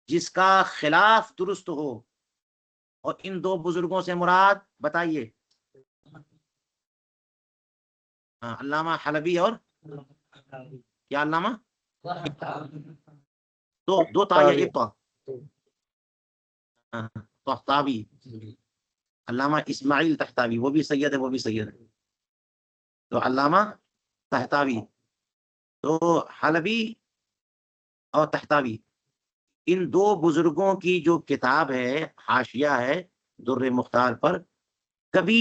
جس کا خلاف درست ہو، اور ان دو بزرگوں سے مراد بتائیے، علامہ حلبی اور کیا علامہ، دو تا یا ایک تا، تحتاوی، علامہ اسماعیل تحتاوی، وہ بھی سید ہے وہ بھی سید ہے، تو علامہ تحتاوی، تو حلبی اور تحتاوی، ان دو بزرگوں کی جو کتاب ہے حاشیہ ہے در مختار پر، کبھی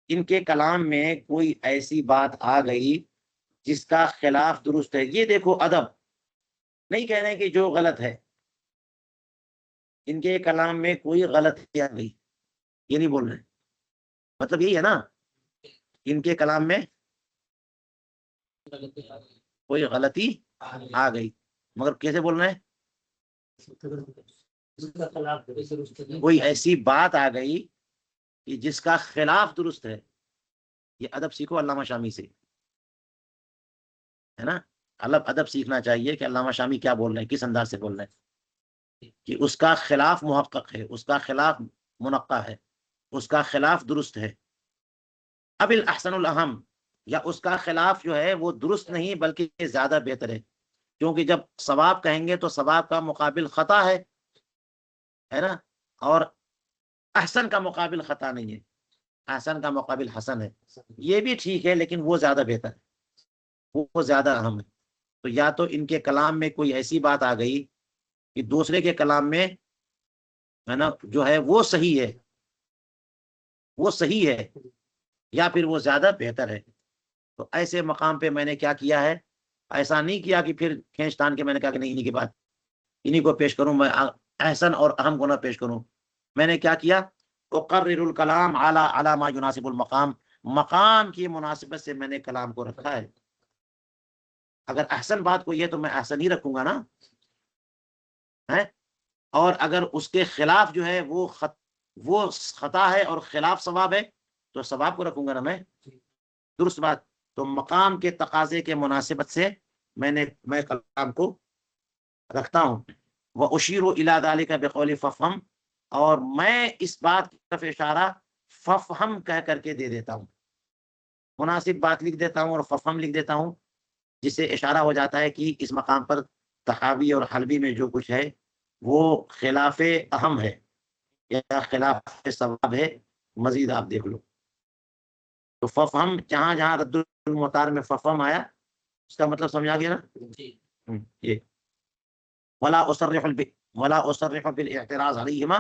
ان کے کلام میں کوئی ایسی بات آ گئی جس کا خلاف درست ہے، یہ دیکھو ادب، نہیں کہہ رہے کہ جو غلط ہے، ان کے کلام میں کوئی غلطی آ گئی، یہ نہیں بول رہے، مطلب یہی ہے نا، ان کے کلام میں کوئی غلطی آ گئی، مگر کیسے بول رہے ہیں، کوئی ایسی بات آ گئی کہ جس کا خلاف درست ہے، یہ ادب سیکھو علامہ شامی سے، ہے نا، ادب سیکھنا چاہیے کہ علامہ شامی کیا بول رہے ہیں، کس انداز سے بول رہے ہیں، کہ اس کا خلاف محقق ہے، اس کا خلاف منقع ہے، اس کا خلاف درست ہے، اب الاحسن الاہم، یا اس کا خلاف جو ہے وہ درست نہیں بلکہ زیادہ بہتر ہے، کیونکہ جب ثواب کہیں گے تو ثواب کا مقابل خطا ہے نا، اور احسن کا مقابل خطا نہیں ہے، احسن کا مقابل حسن ہے، یہ بھی ٹھیک ہے لیکن وہ زیادہ بہتر ہے، وہ زیادہ اہم ہے۔ تو یا تو ان کے کلام میں کوئی ایسی بات آ گئی کہ دوسرے کے کلام میں ہے نا جو ہے وہ صحیح ہے، یا پھر وہ زیادہ بہتر ہے، تو ایسے مقام پہ میں نے کیا کیا ہے، ایسا نہیں کیا کہ پھر کھینچ تان کے میں نے کہا کہ نہیں انہی کی بات انہی کو پیش کروں، میں احسن اور اہم کو نہ پیش کروں، میں نے کیا کیا، اقرر الکلام علی ما یناسب المقام، مقام کی مناسبت سے میں نے کلام کو رکھا ہے، اگر احسن بات کو یہ تو میں احسن ہی رکھوں گا نا، اور اگر اس کے خلاف جو ہے وہ خطا ہے اور خلاف ثواب ہے تو ثواب کو رکھوں گا نا میں، درست بات، تو مقام کے تقاضے کے مناسبت سے میں کلام کو رکھتا ہوں، وَأُشِيرُ إِلَى ذَلِكَ بِقَوْلِ فَافْهَمْ، اور میں اس بات کی طرف اشارہ ففہم کہہ کر کے دے دیتا ہوں، مناسب بات لکھ دیتا ہوں اور ففہم لکھ دیتا ہوں، جس سے اشارہ ہو جاتا ہے کہ اس مقام پر تحاوی اور حلبی میں جو کچھ ہے وہ خلاف اہم ہے یا خلاف ثواب ہے، مزید آپ دیکھ لو۔ تو ففہم جہاں جہاں رد المختار میں ففہم آیا اس کا مطلب سمجھا گیا نا
جی
یہ ولا اصرح ولا اصرح بالاعتراض علیہما،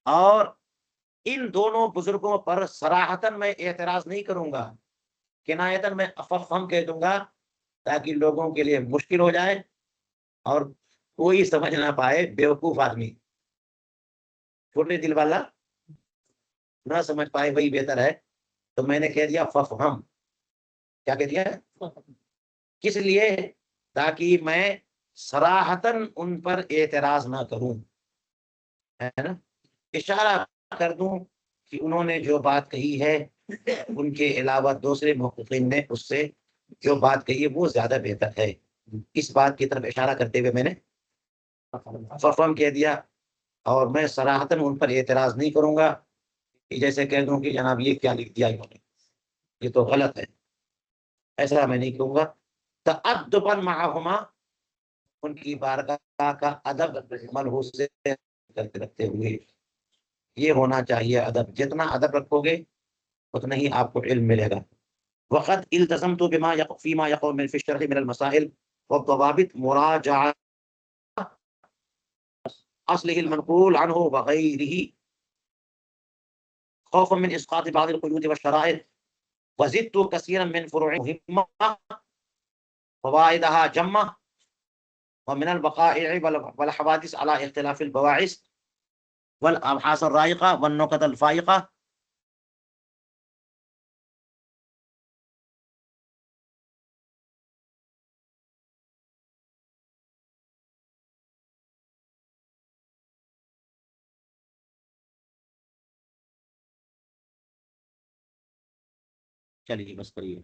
اور ان دونوں بزرگوں پر صراحتاً میں اعتراض نہیں کروں گا، کنایتاً میں ففہم کہہ دوں گا تاکہ لوگوں کے لیے مشکل ہو جائے اور کوئی سمجھ نہ پائے، بیوقوف آدمی چھوٹے دل والا نہ سمجھ پائے وہی بہتر ہے، تو میں نے کہہ دیا ففہم، کیا کہہ دیا کس لیے؟ تاکہ میں صراحتاً ان پر اعتراض نہ کروں، ہے نا، اشارہ کر دوں کہ انہوں نے جو بات کہی ہے ان کے علاوہ دوسرے محققین نے اس سے جو بات کہی ہے وہ زیادہ بہتر ہے، اس بات کی طرف اشارہ کرتے ہوئے میں نے ففہم کہہ دیا، اور میں صراحتاً ان پر اعتراض نہیں کروں گا کہ جیسے کہہ دوں کہ جناب یہ کیا لکھ دیا انہوں نے، یہ تو غلط ہے، ایسا میں نہیں کہوں گا۔ تأدبا معہما، ان کی بارگاہ کا ادب ملحوظ سے رکھتے ہوئے، یہ ہونا چاہیے ادب، جتنا ادب رکھو گے اتنا ہی آپ کو علم ملے گا۔ وقد التزمت بما فيما يقع من في الشرح من المسائل والضوابط مراجعة اصله المنقول عنه وغيره خوفا من اسقاط بعض القيود والشرائط، وزدت كثيرا من فروع مهمة فوائدها جمة، ومن الوقائع والحوادث على اختلاف البواعث والابحاث الرائقة والنكت الفائقة۔ چلیے بس کریے۔